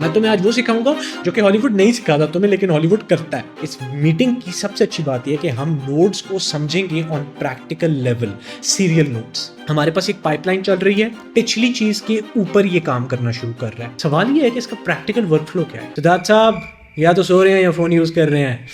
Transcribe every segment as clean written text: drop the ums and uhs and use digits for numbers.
मैं तुम्हें आज वो सिखाऊंगा जो कि हॉलीवुड नहीं सिखाता तुम्हें, लेकिन हॉलीवुड करता है। इस मीटिंग की सबसे अच्छी बात यह है कि हम नोड्स को समझेंगे on practical level, serial nodes. हमारे पास एक पाइपलाइन चल रही है, पिछली चीज के ऊपर ये काम करना शुरू कर रहा है। सवाल ये है कि इसका प्रैक्टिकल वर्कफ्लो क्या है। सिद्धार्थ साहब या तो सो रहे हैं या फोन यूज कर रहे हैं।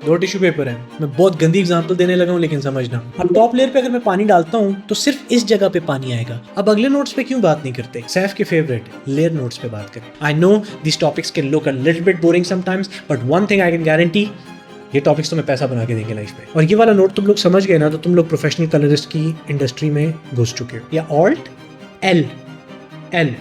2 टिश्यू पेपर है। मैं बहुत गंदी एग्जांपल देने लगा हूँ, लेकिन समझना। अब टॉप लेयर पे अगर मैं पानी डालता हूँ तो सिर्फ इस जगह पे पानी आएगा। अब अगले नोट्स पे क्यों बात नहीं करते? सैफ के फेवरेट लेयर नोट्स पे बात करें। I know this topics can look a little bit boring sometimes, but one thing I can guarantee, ये टॉपिक्स तुम्हें पैसा बना के देंगे लाइफ में। और ये वाला नोट तुम लोग समझ गए ना, तो तुम लोग प्रोफेशनल कलरिस्ट की इंडस्ट्री में घुस चुके हो। या alt L L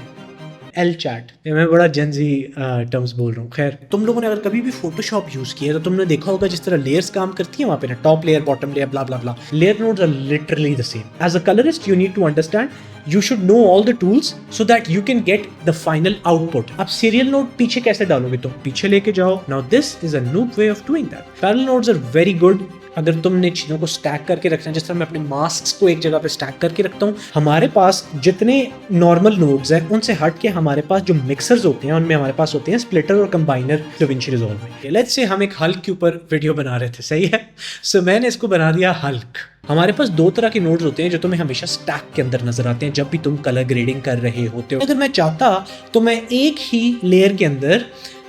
L chat, मैं बड़ा जेंजी टर्म्स बोल रहा हूँ। खैर, तुम लोगों ने अगर कभी भी फोटोशॉप यूज किया तो तुमने देखा होगा जिस तरह लेयर्स काम करती है वहाँ पे ना, top layer, bottom layer, blah blah blah. Layer nodes are literally the same. As a colourist you need to understand, you should know all the tools so that you can get the final output. अब serial node पीछे कैसे डालोगे? तुम पीछे लेके जाओ। Now this is a noob way of doing that. Parallel nodes are very good अगर तुमने चीज़ों को स्टैक करके रखना है। जिस तरह मैं अपने मास्क को एक जगह पे स्टैक करके रखता हूँ, हमारे पास जितने नॉर्मल नोड्स हैं उनसे हट के हमारे पास जो मिक्सर्स होते हैं उनमें हमारे पास होते हैं स्प्लिटर और कंबाइनर DaVinci Resolve में। लेट्स से हम एक हल्क के ऊपर वीडियो बना रहे थे, सही है? सो मैंने इसको बना दिया हल्क। हमारे पास 2 तरह के नोड्स होते हैं जो तुम्हें हमेशा स्टैक के अंदर नजर आते हैं जब भी तुम कलर ग्रेडिंग कर रहे होते हो। अगर मैं चाहता तो मैं एक ही लेयर के अंदर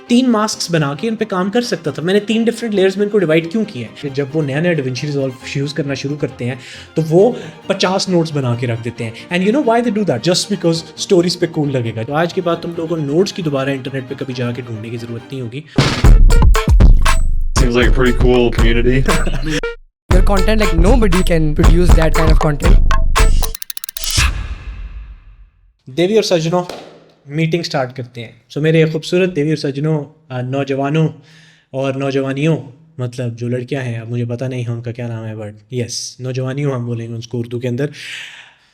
3 मास्क बना के उन पे काम कर सकता था। मैंने 3 डिफरेंट लेयर्स में इनको डिवाइड क्यों किया है? जब वो नया DaVinci Resolve यूज करना शुरू करते हैं तो वो 50 नोड्स बना के रख देते हैं। And you know why they do that? Just because stories पे कूल लगेगा। तो आज के बाद तुम लोगों को नोड्स की दोबारा इंटरनेट पे कभी जाके ढूंढने की जरूरत नहीं होगी। Seems like a pretty cool community. Your content, like nobody can produce that kind of content. देवी और सज्जनों, मीटिंग स्टार्ट करते हैं। सो मेरे खूबसूरत देवी और सज्जनों, नौजवानों और नौजवानियों, मतलब जो लड़कियां हैं, अब मुझे पता नहीं है उनका क्या नाम है, बट यस, नौजवानियों हम बोलेंगे उसको उर्दू के अंदर,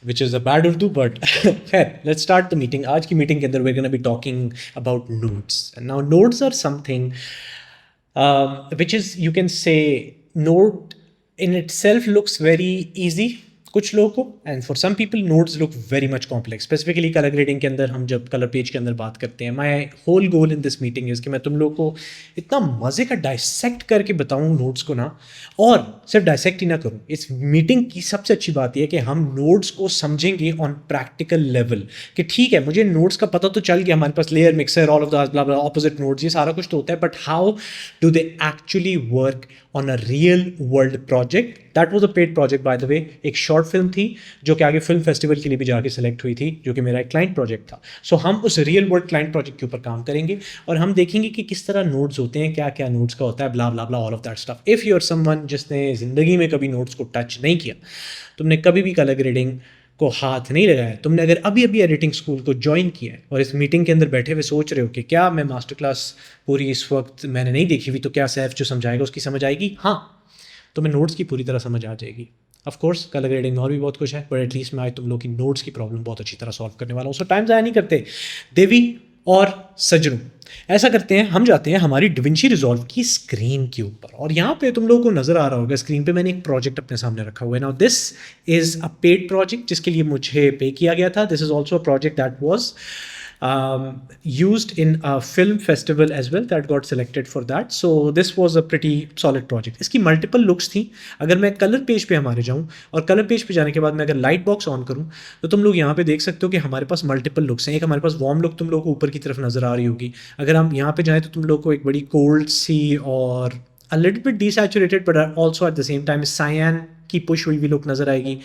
which is a bad Urdu, but खैर, लेट्स स्टार्ट द मीटिंग। आज की मीटिंग के अंदर we are gonna be talking about nodes. Now nodes are something which is, you can say, node in itself looks very easy कुछ लोगों को, and for some people nodes look very much complex. Specifically colour grading के अंदर हम जब colour page के अंदर बात करते हैं, my whole goal in this meeting is कि मैं तुम लोगों को इतना मज़े का डायसेक्ट करके बताऊँ नोड्स को ना, और सिर्फ डायसेक्ट ही ना करूँ। इस मीटिंग की सबसे अच्छी बात यह है कि हम नोड्स को समझेंगे ऑन प्रैक्टिकल लेवल, कि ठीक है मुझे नोड्स का पता तो चल गया, हमारे पास layer, mixer, all of the blah blah, opposite nodes, ये सारा कुछ तो होता है, but how do they actually work on a real world project? That was a paid project by the way. एक शॉर्ट फिल्म थी जो कि आगे फिल्म फेस्टिवल के लिए भी जाके सेलेक्ट हुई थी, जो कि मेरा एक क्लाइंट प्रोजेक्ट था। सो हम उस रियल वर्ल्ड क्लाइंट प्रोजेक्ट के ऊपर काम करेंगे और हम देखेंगे कि किस तरह नोट्स होते हैं, क्या क्या नोट्स का होता है, blah blah blah, all of that stuff. If you are someone जिसने ज़िंदगी में कभी नोट्स को टच नहीं किया, तुमने कभी भी कलर ग्रेडिंग को हाथ नहीं लगाया, तुमने अगर अभी अभी एडिटिंग स्कूल को ज्वाइन किया है और इस मीटिंग के अंदर बैठे हुए सोच रहे हो कि क्या मैं मास्टर क्लास पूरी इस वक्त मैंने नहीं देखी हुई, तो क्या सैफ जो समझाएगा उसकी समझ आएगी? हाँ, तुम्हें नोट्स की पूरी तरह समझ आ जाएगी। ऑफ कोर्स कलर ग्रेडिंग में और भी बहुत कुछ है, बट एटलीस्ट मैं आज तुम लोग की नोट्स की प्रॉब्लम बहुत अच्छी तरह सॉल्व करने वाला हूँ। सो टाइम ज़ाया नहीं करते देवी और सज्जनों, ऐसा करते हैं, हम जाते हैं हमारी DaVinci Resolve की स्क्रीन के ऊपर। और यहाँ पे तुम लोगों को नज़र आ रहा होगा स्क्रीन पे मैंने एक प्रोजेक्ट अपने सामने रखा हुआ है। Now this is a paid project जिसके लिए मुझे पे किया गया था। This is also a project that was used in a film festival as well that got selected for that. So this was a pretty solid project. इसकी multiple looks थी। अगर मैं कलर पेज पे हमारे जाऊँ और कलर पेज पे जाने के बाद मैं अगर लाइट बॉक्स ऑन करूँ तो तुम लोग यहाँ पे देख सकते हो कि हमारे पास मल्टीपल लुक्स हैं। एक हमारे पास वार्म लुक तुम लोग को ऊपर की तरफ नज़र आ रही होगी। अगर हम यहाँ पे जाएँ तो तुम लोग को एक बड़ी कोल्ड सी और a little bit desaturated but also at the same time cyan की पुश हुई हुई लुक नज़र आएगी।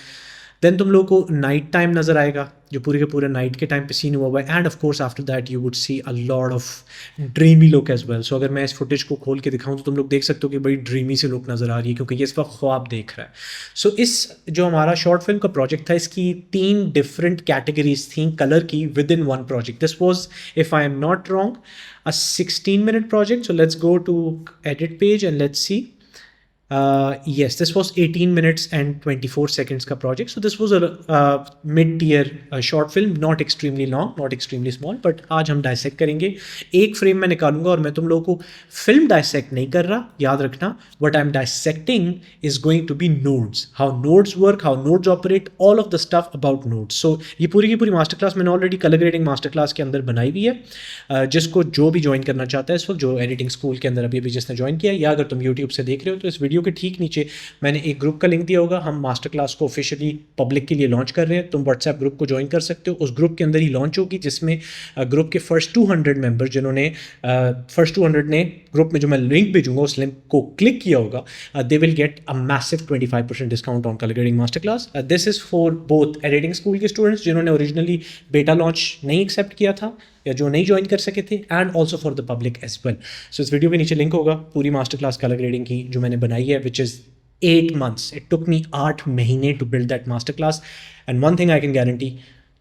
देन तुम लोग को नाइट टाइम नज़र आएगा जो पूरे के पूरे नाइट के टाइम पे सीन हुआ हुआ है। And of course after that you would see a lot of dreamy look as well. So अगर मैं इस फुटेज को खोल के दिखाऊं तो तुम लोग देख सकते हो कि बड़ी ड्रीमी सी लुक नज़र आ रही है, क्योंकि ये इस वक्त ख्वाब देख रहा है। सो इस जो हमारा शॉर्ट फिल्म का प्रोजेक्ट था, इसकी 3 डिफरेंट कैटेगरीज थी कलर की with in one project. This was, if I am not wrong, a 16-minute project. So let's go to edit page and let's see. Yes, this was 18 minutes and 24 seconds का project. So this was a mid-tier short film, not extremely long, not extremely small, but आज हम dissect करेंगे. एक frame मैं निकालूंगा और मैं तुम लोगों को film dissect नहीं कर रहा, याद रखना. What I'm dissecting is going to be nodes. How nodes work, how nodes operate, all of the stuff about nodes. So ये पूरी की पूरी मास्टर क्लास मैंने already colour grading master class के अंदर बनाई हुई है. जिसको जो भी ज्वाइन करना चाहता है इस वक्त, जो एडिटिंग स्कूल के अंदर अभी अभी जिसने ज्वाइन किया, या अगर तुम यूट्यूब से देख रहे हो तो इस वीडियो के ठीक नीचे मैंने एक ग्रुप का लिंक दिया होगा. हम मास्टर क्लास को ऑफिशियली पब्लिक के लिए लॉन्च कर रहे हैं. तुम व्हाट्सएप ग्रुप को ज्वाइन कर सकते हो. उस ग्रुप के अंदर ही लॉन्च होगी, जिसमें ग्रुप के फर्स्ट 200 मेंबर जिन्होंने फर्स्ट 200 ने ग्रुप में जो मैं लिंक भेजूंगा उस लिंक को क्लिक किया होगा, they will get a massive 25% discount on colour grading master class. This is for both editing school के स्टूडेंट्स जिन्होंने ओरिजिनली बेटा लॉन्च नहीं एक्सेप्ट किया था या जो नहीं ज्वाइन कर सके थे, and also for the public as well. So इस वीडियो के नीचे लिंक होगा पूरी मास्टर क्लास कलर ग्रेडिंग की जो मैंने बनाई है, which is 8 months. It took me 8 महीने to build that master class. And one thing I can guarantee,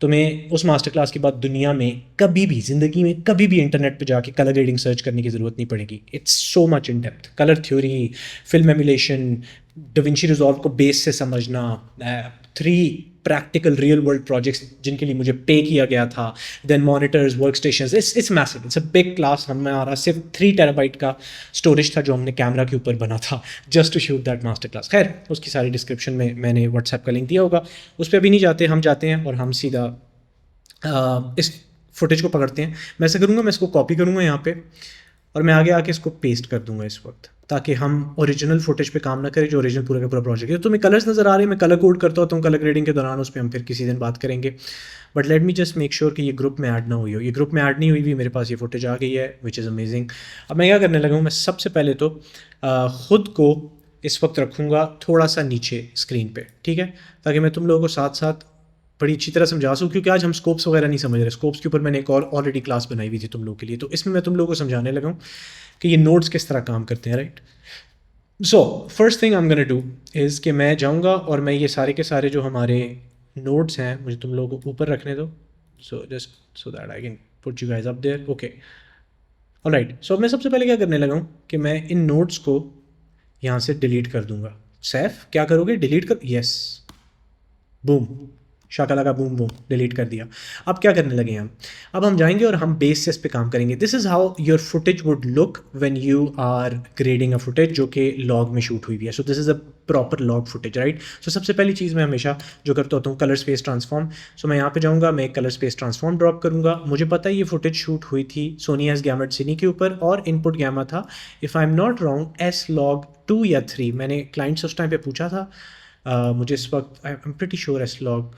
तुम्हें उस मास्टर क्लास के बाद दुनिया में कभी भी, ज़िंदगी में कभी भी इंटरनेट पे जाके कलर ग्रेडिंग सर्च करने की ज़रूरत नहीं पड़ेगी. It's so much in depth. Colour theory, film emulation, Da Vinci resolve को बेस से समझना, 3 प्रैक्टिकल रियल वर्ल्ड प्रोजेक्ट्स जिनके लिए मुझे पे किया गया था, then monitors, work stations. It's massive, it's a big class. हमारा सिर्फ 3 टेराबाइट का स्टोरेज था जो हमने कैमरा के ऊपर बना था just to shoot that master class. खैर, उसकी सारी डिस्क्रिप्शन में मैंने व्हाट्सएप का लिंक दिया होगा. उस पर अभी नहीं जाते, हम जाते हैं और हम सीधा इस फुटेज को पकड़ते हैं. मैं ऐसा करूँगा, मैं इसको कॉपी करूँगा यहाँ पे और मैं आगे आके इसको पेस्ट कर दूंगा इस वक्त, ताकि हम ओरिजिनल फुटेज पे काम ना करें जो ओरिजिनल पूरा का पूरा प्रोजेक्ट है. तो तुम्हें कलर्स नज़र आ रहे हैं, मैं कलर कोड करता हूँ, तुम कलर ग्रेडिंग के दौरान उस पर हम फिर किसी दिन बात करेंगे. But let me just make sure कि ये ग्रुप में ऐड ना हुई हो. ये ग्रुप में ऐड नहीं हुई भी, मेरे पास ये फुटेज आ गई है, विच इज़ अमेजिंग. अब मैं क्या करने लगा हूँ, मैं सबसे पहले तो ख़ुद को इस वक्त रखूँगा थोड़ा सा नीचे स्क्रीन पर, ठीक है, ताकि मैं तुम लोगों को साथ साथ बड़ी अच्छी तरह समझा सकूँ. क्योंकि आज हम स्कोप्स वगैरह नहीं समझ रहे. स्कोप्स के ऊपर मैंने एक और ऑलरेडी क्लास बनाई हुई थी तुम लोगों के लिए, तो इसमें मैं तुम लोगों को समझाने लगा हूँ कि ये नोड्स किस तरह काम करते हैं, right. So first thing I am gonna do is कि मैं जाऊँगा और मैं ये सारे के सारे जो हमारे नोड्स हैं, मुझे तुम लोगों को ऊपर रखने दो. So just so that I can put you guys up there. Okay, alright. So मैं सबसे पहले क्या करने लगा हूँ कि मैं इन नोड्स को यहाँ से डिलीट कर दूँगा. सैफ क्या करोगे, डिलीट कर, यस, बूम, शाकला का बूम बूम, डिलीट कर दिया. अब क्या करने लगे हम, अब हम जाएंगे और हम बेसिस पे काम करेंगे. This is how your footage would look when you are grading a footage जो कि लॉग में शूट हुई हुई है. So this is a proper log footage, right. So सबसे पहली चीज़ मैं हमेशा जो करता होता हूँ, कलर स्पेस ट्रांसफॉर्म. सो मैं यहाँ पे जाऊँगा, मैं एक कलर स्पेस ट्रांसफॉर्म ड्रॉप करूँगा. मुझे पता है ये फुटेज शूट हुई थी सोनी एस गैमेट सिनी के ऊपर और इनपुट गैमा था, if I am not wrong, S log 2 या 3. मैंने क्लाइंट से उस टाइम पे पूछा था. मुझे इस वक्त I am pretty sure S log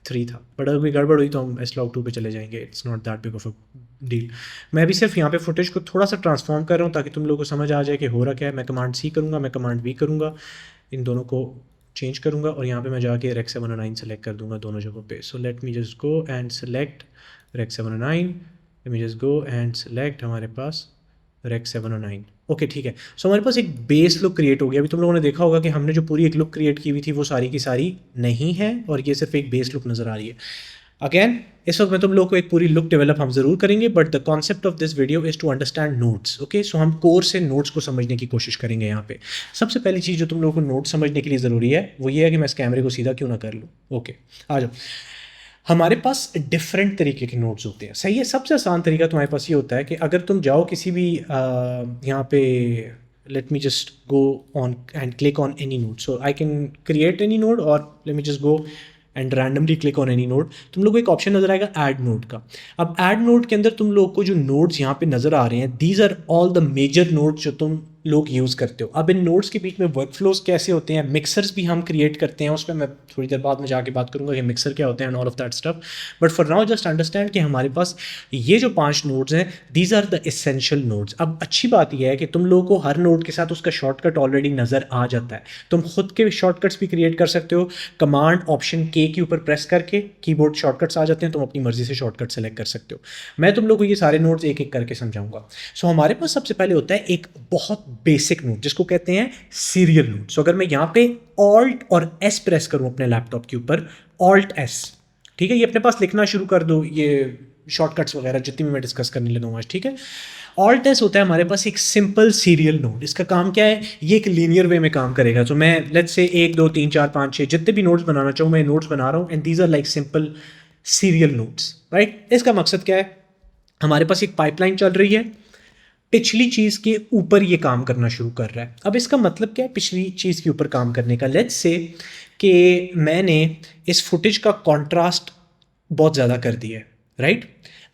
3 था, बट अगर कोई गड़बड़ हुई तो हम एस लॉग 2 पे चले जाएंगे. It's not that big of a deal. मैं भी सिर्फ यहाँ पे फुटेज को थोड़ा सा ट्रांसफॉर्म कर रहा हूँ ताकि तुम लोगों को समझ आ जाए कि हो रहा क्या है. मैं कमांड सी करूँगा, मैं कमांड वी करूँगा, इन दोनों को चेंज करूँगा और यहाँ पे मैं जाके रेक्स 709 सेलेक्ट कर दूँगा दोनों जगहों पे. So let me just go and select Rec 709. Let me just go and select हमारे पास रेक्स 709. ओके, ठीक है. सो हमारे पास एक बेस लुक क्रिएट हो गया. अभी तुम लोगों ने देखा होगा कि हमने जो पूरी एक लुक क्रिएट की हुई थी वो सारी की सारी नहीं है और ये सिर्फ एक बेस लुक नज़र आ रही है. अगेन, इस वक्त मैं तुम लोग को एक पूरी लुक डेवलप हम ज़रूर करेंगे, but the concept of this video is to understand notes. Okay, so हम कोर से नोट्स को समझने की कोशिश करेंगे. यहाँ पे सबसे पहली चीज़ जो तुम लोगों को नोट समझने के लिए ज़रूरी है वो ये है कि मैं इस कैमरे को सीधा क्यों ना कर लूँ. ओके, आ जाओ. हमारे पास डिफरेंट तरीके के नोट्स होते हैं, सही है. सबसे आसान तरीका तुम्हारे पास ये होता है कि अगर तुम जाओ किसी भी यहाँ पे, let me just go on and click on any node. So I can create any node or let me just go and randomly click on any node. तुम लोग को एक ऑप्शन नजर आएगा ऐड नोड का. अब ऐड नोड के अंदर तुम लोग को जो नोड्स यहाँ पे नजर आ रहे हैं, these are all the major nodes जो तुम लोग यूज़ करते हो. अब इन नोड्स के बीच में वर्क फ्लोज कैसे होते हैं, मिक्सर्स भी हम क्रिएट करते हैं, उस पर मैं थोड़ी देर बाद में जाके बात करूँगा कि मिक्सर क्या होते हैं and all of that stuff. But for now just understand कि हमारे पास ये जो 5 नोड्स हैं, these are the essential nodes. अब अच्छी बात यह है कि तुम लोगों को हर नोड के साथ उसका शॉर्टकट ऑलरेडी नज़र आ जाता है. तुम खुद के शॉर्टकट्स भी क्रिएट कर सकते हो. कमांड ऑप्शन के के ऊपर प्रेस करके कीबोर्ड शॉर्टकट्स आ जाते हैं, तुम अपनी मर्जी से शॉर्टकट सेलेक्ट कर सकते हो. मैं तुम लोग को ये सारे नोड्स एक एक करके समझाऊंगा. सो हमारे पास सबसे पहले होता है एक बहुत बेसिक नोड जिसको कहते हैं सीरियल नोड. सो अगर मैं यहाँ पे ऑल्ट और एस प्रेस करूँ अपने लैपटॉप के ऊपर, ऑल्ट एस, ठीक है, ये अपने पास लिखना शुरू कर दो, ये शॉर्टकट्स वगैरह जितनी भी मैं डिस्कस करने लगा हूँ आज, ठीक है. ऑल्ट एस होता है हमारे पास एक सिंपल सीरियल नोड। इसका काम क्या है, ये एक लीनियर वे में काम करेगा। तो मैं लेट्स से 1 2 3 4 5 6 जितने भी नोड्स बनाना चाहूँ मैं नोड्स बना रहा हूँ, and these are like simple serial nodes, right. इसका मकसद क्या है, हमारे पास एक पाइपलाइन चल रही है, पिछली चीज़ के ऊपर ये काम करना शुरू कर रहा है। अब इसका मतलब क्या है पिछली चीज़ के ऊपर काम करने का, लेट्स से कि मैंने इस फुटेज का कॉन्ट्रास्ट बहुत ज़्यादा कर दिया है, राइट।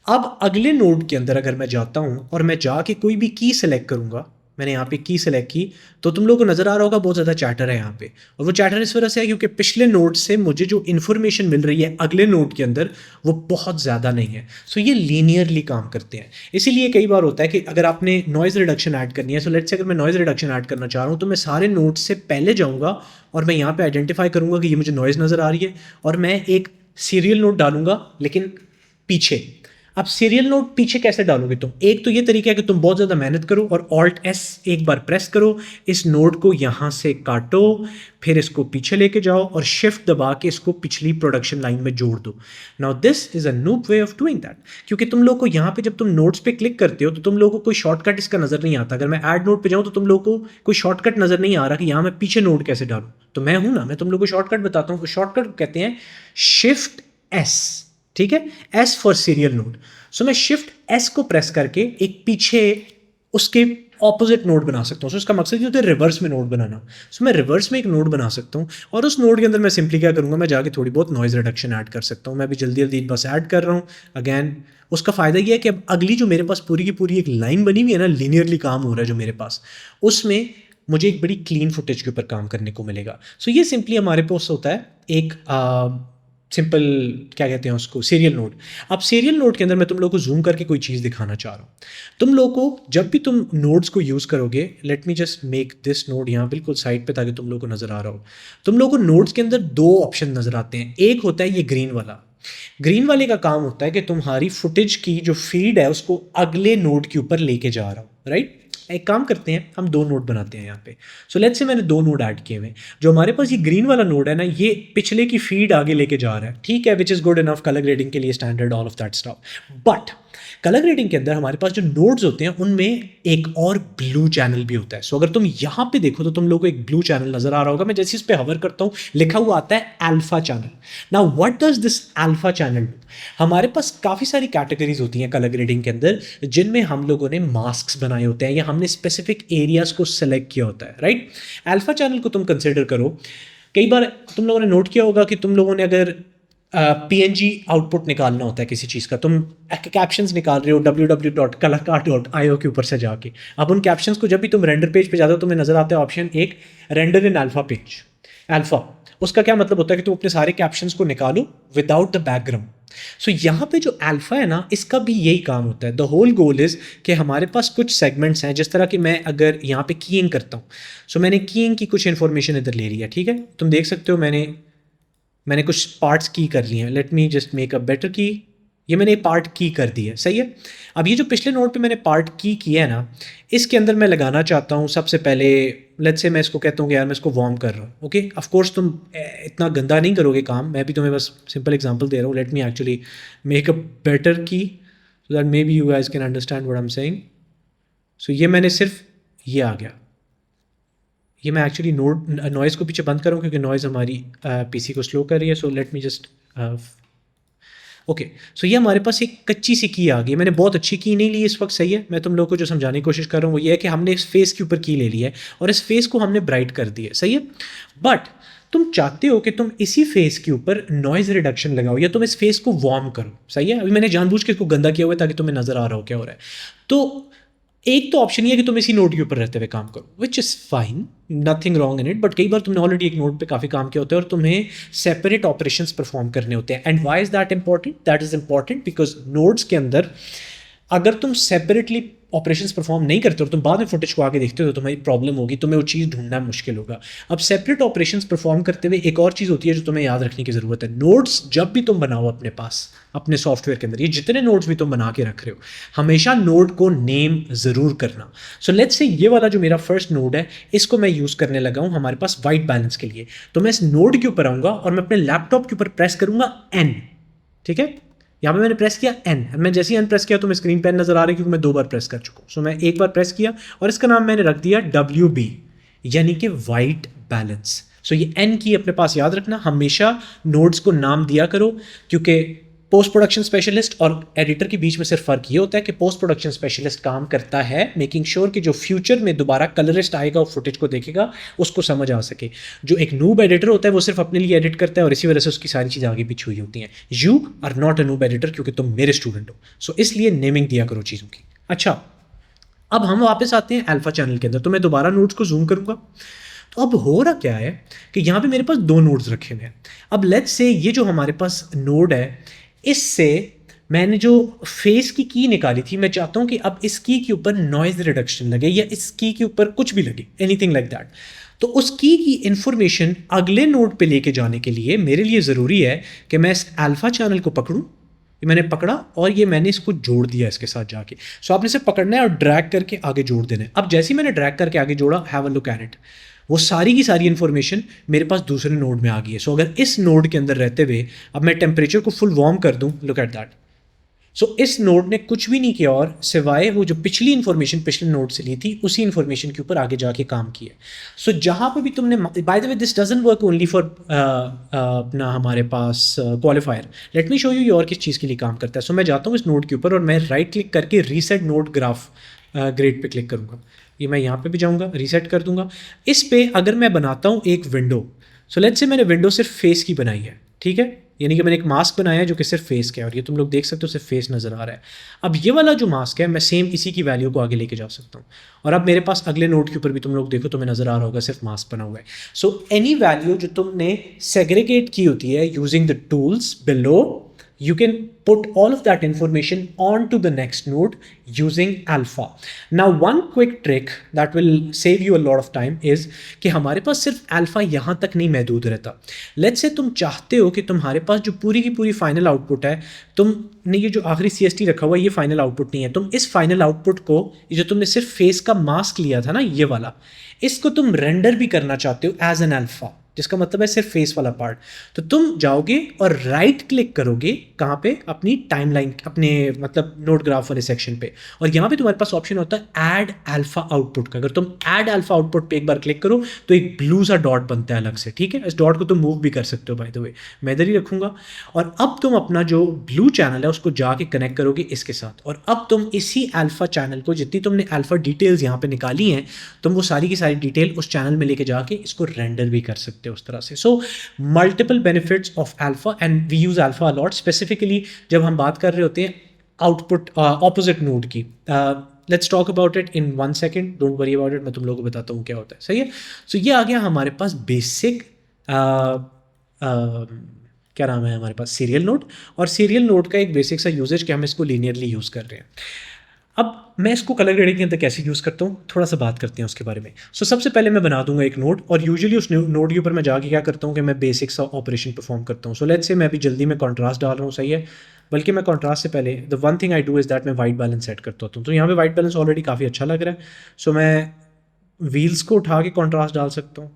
अब अगले नोड के अंदर अगर मैं जाता हूँ और मैं जाके कोई भी की सेलेक्ट करूँगा, मैंने यहाँ पे की सेलेक्ट की, तो तुम लोगों को नज़र आ रहा होगा बहुत ज़्यादा चैटर है यहाँ पे। और वो चैटर इस वजह से है क्योंकि पिछले नोड से मुझे जो इन्फॉर्मेशन मिल रही है अगले नोड के अंदर वो बहुत ज़्यादा नहीं है। सो ये लीनियरली काम करते हैं। इसीलिए कई बार होता है कि अगर आपने नॉइज़ रिडक्शन ऐड करनी है, सो लेट्स से अगर मैं नॉइज़ रिडक्शन ऐड करना चाह रहा हूँ तो मैं सारे नोड से पहले जाऊँगा और मैं यहाँ पर आइडेंटिफाई करूँगा कि ये मुझे नॉइज़ नज़र आ रही है, और मैं एक सीरियल नोड डालूंगा लेकिन पीछे। अब सीरियल नोड पीछे कैसे डालोगे तुम, एक तो ये तरीका है कि तुम बहुत ज़्यादा मेहनत करो और ऑल्ट एस एक बार प्रेस करो, इस नोड को यहाँ से काटो, फिर इसको पीछे लेके जाओ और शिफ्ट दबा के इसको पिछली प्रोडक्शन लाइन में जोड़ दो। Now this is a noob way of doing that, क्योंकि तुम लोग को यहाँ पे जब तुम नोड्स पे क्लिक करते हो तो तुम लोगों को कोई शॉर्टकट इसका नज़र नहीं आता। अगर मैं ऐड नोड पे जाऊँ तो तुम लोगों को कोई शॉर्टकट नज़र नहीं आ रहा कि यहाँ मैं पीछे नोड कैसे डालूँ। तो मैं हूँ ना, मैं तुम लोगों को शॉर्टकट बताता हूँ। शॉर्टकट कहते हैं शिफ्ट एस, ठीक है, एस फॉर सीरियल नोड। सो मैं शिफ्ट एस को प्रेस करके एक पीछे उसके ऑपोजिट नोड बना सकता हूँ। सो इसका मकसद ये होता है रिवर्स में नोड बनाना। सो मैं रिवर्स में एक नोड बना सकता हूँ और उस नोड के अंदर मैं सिंपली क्या करूँगा, मैं जाके थोड़ी बहुत नॉइज़ रिडक्शन ऐड कर सकता हूँ। मैं भी जल्दी जल्दी बस ऐड कर रहा हूँ। अगैन उसका फ़ायदा ये है कि अब अगली जो मेरे पास पूरी की पूरी एक लाइन बनी हुई है ना, लीनियरली काम हो रहा है जो मेरे पास, उसमें मुझे एक बड़ी क्लीन फुटेज के ऊपर काम करने को मिलेगा। सो ये सिंपली हमारे पास होता है एक सिंपल क्या कहते हैं उसको, सीरियल नोड। अब सीरियल नोड के अंदर मैं तुम लोगों को जूम करके कोई चीज़ दिखाना चाह रहा हूँ। तुम लोगों को जब भी तुम नोड्स को यूज़ करोगे, late me just make this node यहाँ बिल्कुल साइड पे ताकि तुम लोगों को नज़र आ रहा हो। तुम लोगों को नोड्स के अंदर दो ऑप्शन नज़र आते हैं। एक होता है ये ग्रीन वाला। ग्रीन वाले का काम होता है कि तुम्हारी फुटेज की जो फीड है उसको अगले नोड के ऊपर लेके जा रहा हूँ, राइट। एक काम करते हैं, हम दो नोड बनाते हैं यहाँ पे। सो लेट्स से मैंने दो नोड ऐड किए हुए। जो हमारे पास ये ग्रीन वाला नोड है ना, ये पिछले की फीड आगे लेके जा रहा है, ठीक है, which is good enough colour grading के लिए, standard, all of that stuff. But colour grading के अंदर हमारे पास जो नोड्स होते हैं उनमें एक और ब्लू चैनल भी होता है। सो अगर तुम यहाँ पे देखो तो तुम लोगों को एक ब्लू चैनल नजर आ रहा होगा। मैं जैसे इस पे हवर करता हूँ लिखा हुआ आता है alpha channel. Now what does this alpha channel do? हमारे पास काफ़ी सारी कैटेगरीज होती हैं कलर ग्रेडिंग के अंदर जिनमें हम लोगों ने मास्क बनाए होते हैं या हमने स्पेसिफिक एरियाज को सेलेक्ट किया होता है, राइट। अल्फा चैनल को तुम कंसिडर करो। कई बार तुम लोगों ने नोट किया होगा कि तुम लोगों ने अगर PNG आउटपुट निकालना होता है किसी चीज़ का, तुम कैप्शंस निकाल रहे हो www.colorcar.io के ऊपर से जाके। अब उन कैप्शंस को जब भी तुम रेंडर पेज पे जाते हो तुम्हें नजर आता है ऑप्शन एक, रेंडर इन अल्फा पेज। अल्फा उसका क्या मतलब होता है कि तुम अपने सारे कैप्शंस को निकालो विदाउट द बैकग्राउंड। सो यहाँ पे जो अल्फा है ना, इसका भी यही काम होता है। द होल गोल इज कि हमारे पास कुछ सेगमेंट्स हैं, जिस तरह कि मैं अगर यहाँ पे कीइंग करता हूँ, सो मैंने कीइंग की कुछ इन्फॉर्मेशन इधर ले लिया, ठीक है। तुम देख सकते हो मैंने कुछ पार्ट्स की कर लिए हैं। Late me just make a better की। ये मैंने पार्ट की कर दी है, सही है। अब ये जो पिछले नोड पे मैंने पार्ट की किया है ना, इसके अंदर मैं लगाना चाहता हूँ सबसे पहले, लेट्स से मैं इसको कहता हूँ कि यार मैं इसको वार्म कर रहा हूँ, ओके। ऑफ कोर्स तुम इतना गंदा नहीं करोगे काम, मैं भी तुम्हें बस सिंपल एग्जांपल दे रहा हूँ। Let me actually make a better key so that maybe you guys can understand what I am saying. So ये मैंने सिर्फ ये आ गया, ये मैं एक्चुअली नॉइज़ को पीछे बंद करूँ क्योंकि नॉइज़ हमारी पीसी को स्लो कर रही है। So let me just okay. So ये हमारे पास एक कच्ची सी की आ गई। मैंने बहुत अच्छी की नहीं ली इस वक्त, सही है। मैं तुम लोगों को जो समझाने की कोशिश कर रहा हूँ वो ये है कि हमने इस फेस के ऊपर की ले ली है और इस फेस को हमने ब्राइट कर दी है, सही है। बट तुम चाहते हो कि तुम इसी फेस के ऊपर नॉइज़ रिडक्शन लगाओ या तुम इस फेस को वार्म करो, सही है। अभी मैंने जानबूझ के इसको गंदा किया हुआ है ताकि तुम्हें नज़र आ रहा हो क्या हो रहा है। तो एक तो ऑप्शन ये है कि तुम इसी नोड के ऊपर रहते हुए काम करो, which is fine, nothing wrong in it. But कई बार तुमने ऑलरेडी एक नोड पे काफ़ी काम किया होता है और तुम्हें सेपरेट ऑपरेशंस परफॉर्म करने होते हैं। And why is that important? That is important because nodes के अंदर अगर तुम सेपरेटली ऑपरेशंस परफॉर्म नहीं करते हो और तुम बाद में फुटेज को आगे देखते हो तो तुम्हारी प्रॉब्लम होगी, तुम्हें वो चीज़ ढूंढना मुश्किल होगा। अब सेपरेट ऑपरेशंस परफॉर्म करते हुए एक और चीज़ होती है जो तुम्हें याद रखने की ज़रूरत है। नोड्स जब भी तुम बनाओ अपने पास अपने सॉफ्टवेयर के अंदर, ये जितने नोड्स भी तुम बना के रख रहे हो, हमेशा नोड को नेम ज़रूर करना। सो लेट्स से ये वाला जो मेरा फर्स्ट नोड है इसको मैं यूज़ करने लगा हूँ हमारे पास वाइट बैलेंस के लिए। तो मैं इस नोड के ऊपर आऊँगा और मैं अपने लैपटॉप के ऊपर प्रेस करूँगा N, ठीक है। यहाँ पे मैंने प्रेस किया एन, मैं जैसे ही एन प्रेस किया तो मैं स्क्रीन पे नजर आ रही है क्योंकि मैं 2 बार प्रेस कर चुका हूँ। सो मैं एक बार प्रेस किया और इसका नाम मैंने रख दिया WB, यानी कि वाइट बैलेंस। सो ये एन की अपने पास याद रखना, हमेशा नोड्स को नाम दिया करो, क्योंकि पोस्ट प्रोडक्शन स्पेशलिस्ट और एडिटर के बीच में सिर्फ फ़र्क ये होता है कि पोस्ट प्रोडक्शन स्पेशलिस्ट काम करता है मेकिंग श्योर कि जो फ्यूचर में दोबारा कलरिस्ट आएगा और फुटेज को देखेगा उसको समझ आ सके। जो एक नूब एडिटर होता है वो सिर्फ अपने लिए एडिट करता है और इसी वजह से उसकी सारी चीज़ें आगे पीछे हुई होती हैं। You are not a noob editor क्योंकि तुम मेरे स्टूडेंट हो। सो इसलिए नेमिंग दिया करो चीज़ों की। अच्छा, अब हम वापस आते हैं अल्फा चैनल के अंदर, तो मैं दोबारा नोट्स को जूम करूँगा। तो अब हो रहा क्या है कि यहाँ पे मेरे पास 2 नोड्स रखे हुए हैं। अब लेट्स से ये जो हमारे पास नोड है, इससे मैंने जो फेस की निकाली थी, मैं चाहता हूँ कि अब इस की के ऊपर नॉइज रिडक्शन लगे या इस की के ऊपर कुछ भी लगे, एनीथिंग लाइक दैट। तो उस की इंफॉर्मेशन अगले नोड पे लेके जाने के लिए मेरे लिए ज़रूरी है कि मैं इस अल्फा चैनल को पकड़ूँ। ये मैंने पकड़ा और ये मैंने इसको जोड़ दिया इसके साथ जाके। सो आपने इसे पकड़ना है और ड्रैग करके आगे जोड़ देना है। अब जैसे ही मैंने ड्रैग करके आगे जोड़ा, have a look at it, वो सारी की सारी इन्फॉर्मेशन मेरे पास दूसरे नोड में आ गई है। सो अगर इस नोड के अंदर रहते हुए अब मैं टेम्परेचर को फुल वार्म कर दूं, लुक एट दैट। सो इस नोड ने कुछ भी नहीं किया और सिवाय वो जो पिछली इन्फॉर्मेशन पिछले नोड से ली थी उसी इन्फॉर्मेशन के ऊपर आगे जाके काम किया। सो जहाँ पर भी तुमने, by the way this doesn't work only for अपना हमारे पास qualifier. Let me show you ये और किस चीज़ के लिए काम करता है। सो मैं जाता हूँ इस नोड के ऊपर और मैं राइट क्लिक करके reset node graph grade pay click करूँगा। ये मैं यहाँ पे भी जाऊँगा, रीसेट कर दूंगा। इस पे अगर मैं बनाता हूँ एक विंडो, सो लेट्स से मैंने विंडो सिर्फ फेस की बनाई है, ठीक है, यानी कि मैंने एक मास्क बनाया है जो कि सिर्फ फेस का है और ये तुम लोग देख सकते हो सिर्फ फेस नज़र आ रहा है। अब ये वाला जो मास्क है मैं सेम इसी की वैल्यू को आगे लेके जा सकता हूँ और अब मेरे पास अगले नोड के ऊपर भी तुम लोग देखो तुम्हें नज़र आ रहा होगा सिर्फ मास्क बना हुआ है। सो एनी वैल्यू जो तुमने सेग्रीगेट की होती है using the tools below, you can put all of that information onto the next node using alpha. Now one quick trick that will save you a lot of time is कि हमारे पास सिर्फ alpha यहाँ तक नहीं महदूद रहता। Let's say तुम चाहते हो कि तुम्हारे पास जो पूरी की पूरी फाइनल आउटपुट है, तुमने ये जो आखिरी CST रखा हुआ है ये फाइनल आउटपुट नहीं है, तुम इस फाइनल आउटपुट को, ये जो तुमने सिर्फ फेस का मास्क लिया था ना ये वाला, इसको तुम रेंडर भी करना चाहते हो एज एन अल्फा, जिसका मतलब है सिर्फ फेस वाला पार्ट। तो तुम जाओगे और राइट क्लिक करोगे कहाँ पे, अपनी टाइमलाइन, अपने मतलब नोड ग्राफ वाले सेक्शन पे, और यहाँ पे तुम्हारे पास ऑप्शन होता है ऐड अल्फा आउटपुट का। अगर तुम ऐड अल्फा आउटपुट पे एक बार क्लिक करो तो एक ब्लू सा डॉट बनता है अलग से, ठीक है। इस डॉट को तुम मूव भी कर सकते हो बाय द वे, मैं इधर ही रखूंगा। और अब तुम अपना जो ब्लू चैनल है उसको जाके कनेक्ट करोगे इसके साथ, और अब तुम इसी अल्फा चैनल को, जितनी तुमने अल्फा डिटेल्स यहाँ पे निकाली हैं, तुम वो सारी की सारी डिटेल उस चैनल में लेके जाके इसको रेंडर भी कर सकते हो उस तरह से। So multiple benefits of alpha and we use alpha a lot, specifically जब हम बात कर रहे होते हैं आउटपुट ऑपोजिट नोड की। Let's talk about it in 1 second, don't worry about it, मैं तुम लोगों को बताता हूँ क्या होता है, सही है। सो ये आ गया हमारे पास बेसिक क्या नाम है हमारे पास, सीरियल नोड। और सीरियल नोड का एक बेसिक सा यूजेज कि हम इसको लीनियरली यूज़ कर रहे हैं। अब मैं इसको कलर ग्रेडिंग के अंदर कैसे यूज़ करता हूँ थोड़ा सा बात करते हैं उसके बारे में। सो सबसे पहले मैं बना दूंगा एक नोड, और यूजुअली उस नोड के ऊपर मैं जाके क्या करता हूँ कि मैं बेसिक सा ऑपरेशन परफॉर्म करता हूँ। सो लेट्स से मैं अभी जल्दी में कॉन्ट्रास्ट डाल रहा हूँ, सही है, बल्कि मैं कॉन्ट्रास्ट से पहले the one thing I do is that मैं वाइट बैलेंस सेट करता हूँ। तो यहाँ पे वाइट बैलेंस ऑलरेडी काफ़ी अच्छा लग रहा है। सो मैं व्हील्स को उठा के कॉन्ट्रास्ट डाल सकता हूँ,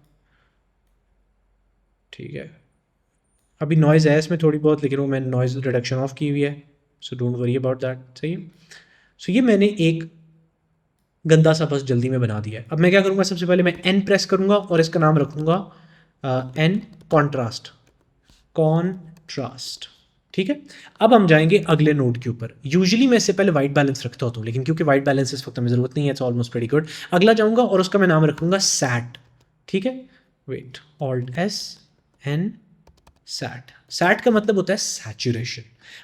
ठीक है। अभी नॉइज़ है इसमें थोड़ी बहुत, लेकिन वो मैंने नॉइज़ रिडक्शन ऑफ की हुई है, so don't worry about that, सही है। सो ये मैंने एक गंदा सा बस जल्दी में बना दिया है। अब मैं क्या करूँगा, सबसे पहले मैं एन प्रेस करूँगा और इसका नाम रखूँगा एन कॉन्ट्रास्ट, कॉन्ट्रास्ट, ठीक है। अब हम जाएंगे अगले नोड के ऊपर। यूजुअली मैं इससे पहले वाइट बैलेंस रखता होता हूँ, लेकिन क्योंकि वाइट बैलेंस इस वक्त हमें ज़रूरत नहीं है, इट्स ऑलमोस्ट वेरी गुड। अगला जाऊँगा और उसका मैं नाम रखूँगा सैट, ठीक है। Wait, alt S N, sat. Sat का मतलब होता है सैचुरेशन,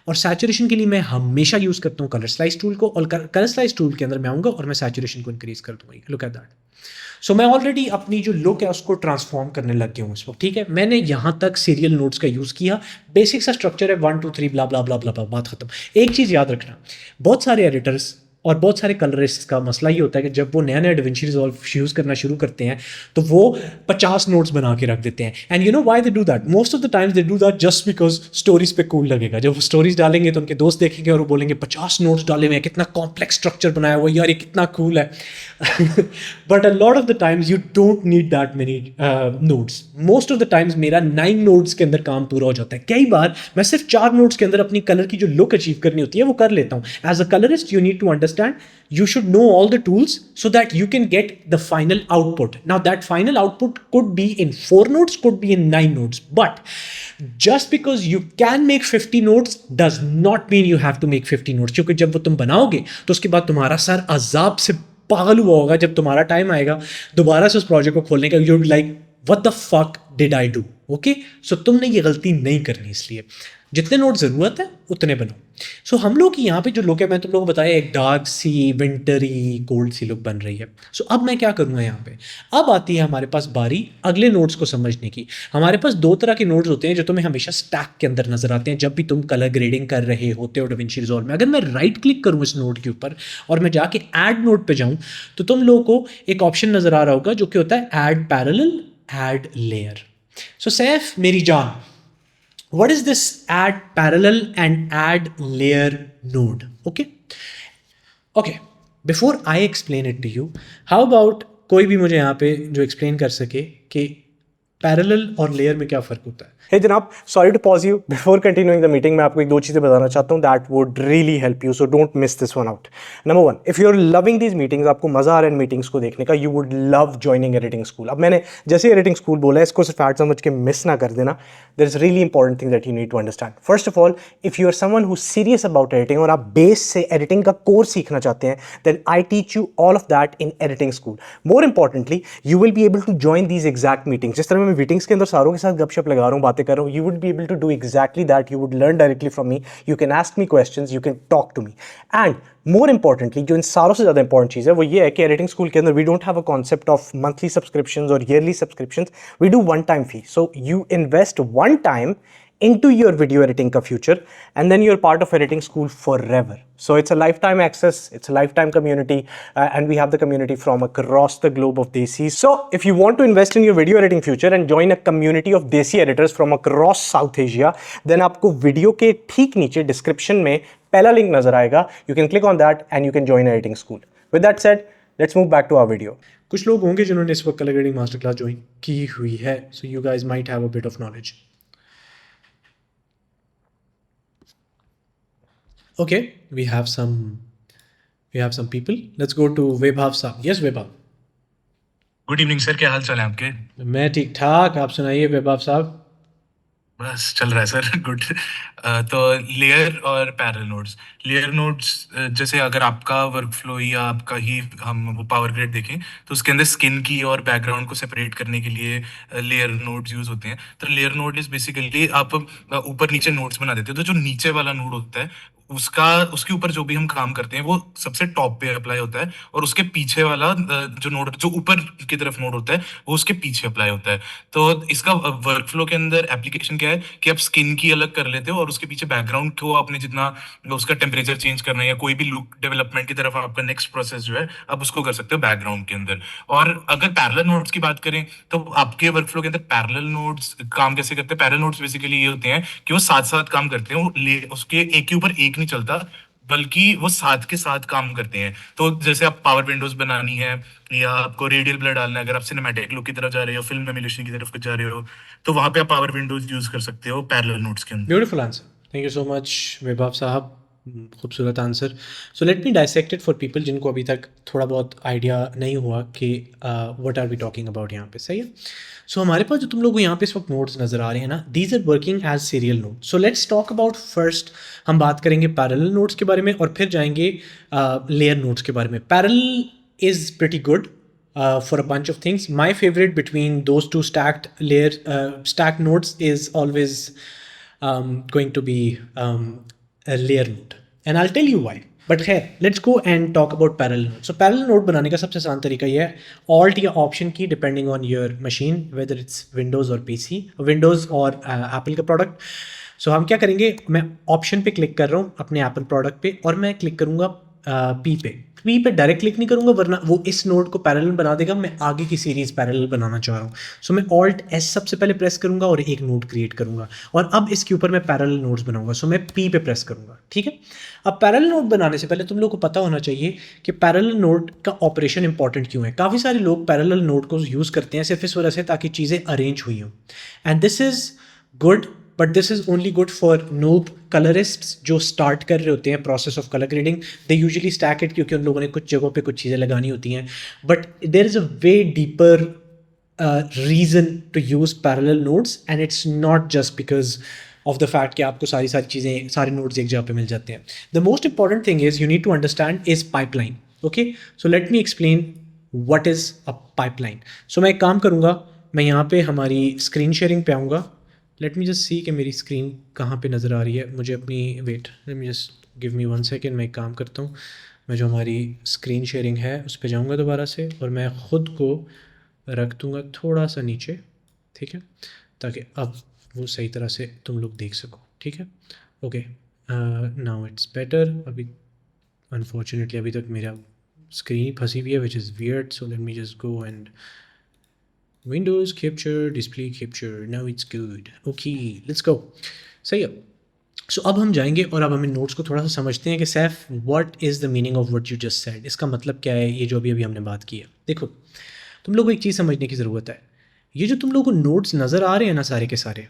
और सैचुरेशन के लिए मैं हमेशा यूज़ करता हूँ कलर स्लाइस टूल को, और कलर स्लाइस टूल के अंदर मैं आऊँगा और मैं सैचुरेशन को इंक्रीज कर दूँगा। Look at that. सो मैं ऑलरेडी अपनी जो लुक है उसको ट्रांसफॉर्म करने लग गया हूँ इस वक्त, ठीक है। मैंने यहाँ तक सीरियल नोड्स का यूज़ किया, बेसिक सा स्ट्रक्चर है 1 2 3 ब्ला ब्ला ब्ला ब्ला ब्ला, बात खत्म। एक चीज़ याद रखना, बहुत सारे एडिटर्स और बहुत सारे कलरिस्ट का मसला ये होता है कि जब वो नया नया DaVinci Resolve यूज़ करना शुरू करते हैं तो वो 50 नोट्स बना के रख देते हैं. And you know why they do that? Most of the times they do that just because stories पे कूल लगेगा. जब वो स्टोरीज डालेंगे तो उनके दोस्त देखेंगे और वो बोलेंगे 50 नोट्स डाले हुए हैं, कितना कॉम्प्लेक्स स्ट्रक्चर बनाया हुआ है यार, ये कितना कूल है. But a lot of the times you don't need that many notes. Most of the times मेरा 9 नोट्स के अंदर काम पूरा हो जाता है. कई बार मैं सिर्फ 4 नोट्स के अंदर अपनी कलर की जो लुक अचीव करनी होती है वो कर लेता हूँ. As a colourist you need to understand, you should know all the tools so that you can get the final output. Now that final output could be in 4 notes, could be in 9 notes, but just because you can make 50 notes does not mean you have to make 50 notes. क्योंकि जब वो तुम बनाओगे तो उसके बाद तुम्हारा sir अजाब से पागल हुआ होगा. जब तुम्हारा टाइम आएगा दोबारा से उस प्रोजेक्ट को खोलने का, you'll be like what the fuck did I do? Okay, so तुमने ये गलती नहीं करनी. इसलिए जितने नोट ज़रूरत है उतने बनाओ. सो हम लोग की यहाँ पे जो लुक है, मैं तुम लोगों को बताया एक डार्क सी, विंटरी, कोल्ड सी लुक बन रही है. सो अब मैं क्या करूँगा यहाँ पे, अब आती है हमारे पास बारी अगले नोट्स को समझने की. हमारे पास 2 तरह के नोट्स होते हैं जो तुम्हें हमेशा स्टैक के अंदर नजर आते हैं जब भी तुम कलर ग्रेडिंग कर रहे होते हो DaVinci Resolve में. अगर मैं राइट क्लिक करूँ इस नोट के ऊपर और मैं जाके ऐड नोट पे जाऊँ तो तुम लोगों को एक ऑप्शन नजर आ रहा होगा जो कि होता है ऐड पैरेलल, ऐड लेयर. सो सैफ मेरी जान, what is this add parallel and add layer node? Okay, before I explain it to you, how about कोई भी मुझे यहाँ पे जो explain कर सके कि पैरेलल और लेयर में क्या फ़र्क होता है. हे जनाब, sorry to pause you before continuing the meeting. मैं आपको एक 2 चीज़ें बताना चाहता हूँ that would really help you, so don't miss this one out. Number 1, if you are loving these meetings, आपको मज़ा आ रहा है इन मीटिंग्स को देखने का, you would love joining editing school. अब मैंने जैसे एडिटिंग स्कूल बोला है, इसको सिर्फ ऐड समझ के मिस ना कर देना. There is really important thing that you need to understand. First of all, if you are someone who serious about editing और आप बेस से एडिटिंग का कोर्स सीखना चाहते हैं, then I teach you all of that in editing school. More importantly, you will be able to join these exact meetings. जिस तरह मैं मीटिंग्स के अंदर सारों के साथ गपशप लगा रहा हूँ, बातें कर रहा हूँ, you would be able to do exactly that. You would learn directly from me. You can ask me questions. You can talk to me. And more importantly, जो इन सारों से ज़्यादा इंपॉर्टेंट चीज़ है वो ये है कि एडिटिंग स्कूल के अंदर we don't have a concept of monthly subscriptions or yearly subscriptions. We do one-time fee. So you invest one time into your video editing ka future, and then you're part of editing school forever. So it's a lifetime access, it's a lifetime community, and we have the community from across the globe of Desi. So if you want to invest in your video editing future and join a community of Desi editors from across South Asia, then आपको video के ठीक नीचे description में पहला link नजर आएगा. You can click on that and you can join editing school. With that said, let's move back to our video. कुछ लोग होंगे जिन्होंने इस वक्त colour grading master class join की हुई है, so you guys might have a bit of knowledge. Okay, we have some people. Let's go to Vaibhav Saab. Yes, Vaibhav. Good evening sir, क्या हाल चाल है आपके? मैं ठीक ठाक, आप सुनाइए वैभव साहब. बस चल रहा है सर. गुड. तो लेयर और पैरेलल नोड्स. लेयर नोड्स जैसे अगर आपका वर्कफ्लो या आपका ही हम वो पावर ग्रिड देखें तो उसके अंदर स्किन की और बैकग्राउंड को सेपरेट करने के लिए लेयर नोड्स यूज होते हैं. तो लेयर नोड इज बेसिकली आप ऊपर नीचे नोड्स बना देते हो, तो जो नीचे वाला नोड होता है उसके ऊपर जो भी हम काम करते हैं वो सबसे टॉप पे अप्लाई होता है, और उसके पीछे वाला जो नोड जो ऊपर की तरफ नोड होता है वो उसके पीछे अप्लाई होता है. तो इसका वर्कफ्लो के अंदर एप्लीकेशन क्या है कि आप स्किन की अलग कर लेते हो और उसके पीछे बैकग्राउंड को आपने जितना उसका टेम्परेचर चेंज करना है या कोई भी लुक डेवलपमेंट की तरफ आपका नेक्स्ट प्रोसेस जो है आप उसको कर सकते हो बैकग्राउंड के अंदर. और अगर पैरेलल नोड्स की बात करें तो आपके वर्कफ्लो के अंदर पैरेलल नोड्स काम कैसे करते हैं? पैरेलल नोड्स बेसिकली ये होते हैं कि वो साथ साथ काम करते हैं, वो उसके एक के ऊपर एक नहीं चलता बल्कि वो साथ के साथ काम करते हैं. तो जैसे आप पावर विंडोज बनानी है या आपको रेडियल ब्लर डालना है, अगर आप सिनेमैटिक लुक की तरफ जा रहे हो, फिल्म एमुलेशन की तरफ जा रहे हो, तो वहां पे आप पावर विंडोज यूज कर सकते हो पैरेलल नोड्स के अंदर. Beautiful answer, thank you so much Vaibhav साहब, खूबसूरत answer. So let me dissect it for people जिनको अभी तक थोड़ा बहुत आइडिया नहीं हुआ कि what are we talking about यहाँ पे. सही है. सो हमारे पास जो तुम लोग इस वक्त नोट्स नज़र आ रहे हैं ना, these are working as serial node. So let's talk about first, हम बात करेंगे पैरेलल नोट्स के बारे में और फिर जाएंगे लेयर नोट्स के बारे में. Parallel is pretty good for a bunch of things. My favorite between those two stacked nodes is always going to be a layer node, and I'll tell you why. But खैर, let's go and talk about parallel node. So parallel node बनाने का सबसे आसान तरीका ये है, Alt या Option की depending on your machine, whether it's Windows or PC, Windows और Apple का प्रोडक्ट. So हम क्या करेंगे, मैं Option पे क्लिक कर रहा हूँ अपने Apple प्रोडक्ट पे और मैं क्लिक करूँगा पी पे डायरेक्ट क्लिक नहीं करूँगा वरना वो इस नोड को पैरेलल बना देगा, मैं आगे की सीरीज़ पैरेलल बनाना चाह रहा हूँ। सो मैं ऑल्ट एस सबसे पहले प्रेस करूँगा और एक नोड क्रिएट करूँगा और अब इसके ऊपर मैं पैरेलल नोड्स बनाऊँगा। सो मैं पी पे प्रेस करूँगा, ठीक है। अब पैरेलल नोड बनाने से पहले तुम लोग को पता होना चाहिए कि पैरेलल नोड का ऑपरेशन इंपॉर्टेंट क्यों है। काफ़ी सारे लोग पैरेलल नोड को यूज़ करते हैं सिर्फ इस वजह से ताकि चीज़ें अरेंज हुई हों, and this is good, but this is only good for noob colourists जो स्टार्ट कर रहे होते हैं process of colour grading. They usually stack it क्योंकि उन लोगों ने कुछ जगहों पे कुछ चीज़ें लगानी होती हैं, but there is a way deeper reason to use parallel nodes and it's not just because of the fact कि आपको सारी चीज़ें, सारे नोड्स एक जगह पे मिल जाते हैं। The most important thing is you need to understand is pipeline. Okay, so let me explain what is a pipeline. So मैं एक काम करूँगा, मैं यहाँ पे हमारी स्क्रीन शेयरिंग पे आऊँगा। लेट मी जस्ट सी कि मेरी स्क्रीन कहाँ पे नज़र आ रही है मुझे अपनी। Wait, let me just give me 1 second. मैं एक काम करता हूँ, मैं जो हमारी स्क्रीन शेयरिंग है उस पर जाऊँगा दोबारा से और मैं ख़ुद को रख दूँगा थोड़ा सा नीचे, ठीक है, ताकि अब वो सही तरह से तुम लोग देख सको, ठीक है। Okay, now it's better. अभी अनफॉर्चुनेटली अभी तक मेरा स्क्रीन ही फंसी हुई है which is weird. So let me just go and Windows capture, display capture, now it's good. Okay, let's go. सही है। सो अब हम जाएंगे और अब हमें नोट्स को थोड़ा सा समझते हैं कि Saif what is the meaning of what you just said, इसका मतलब क्या है, ये जो अभी हमने बात की है। देखो, तुम लोगों को एक चीज़ समझने की ज़रूरत है, ये जो तुम लोगों को नोट्स नज़र आ रहे हैं ना सारे के सारे,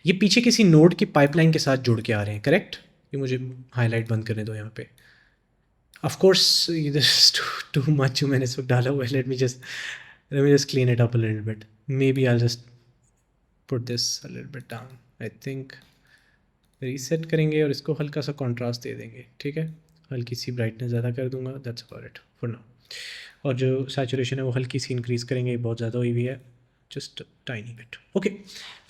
ये पीछे किसी नोड की पाइपलाइन के साथ जुड़ के आ रहे हैं, करेक्ट। ये मुझे हाईलाइट बंद करने दो यहाँ पे। ऑफ कोर्स टू मच मैंने इस वक्त डाला हुआ है। Let me just clean it up a little bit. Maybe I'll just put this a little bit down. I think reset करेंगे और इसको हल्का सा कॉन्ट्रास्ट दे देंगे, ठीक है। हल्की सी ब्राइटनेस ज़्यादा कर दूंगा, that's about it for now. और जो सैचुरेशन है वो हल्की सी इंक्रीज़ करेंगे, बहुत ज़्यादा हुई हुई है, जस्ट टाइनी बिट। ओके,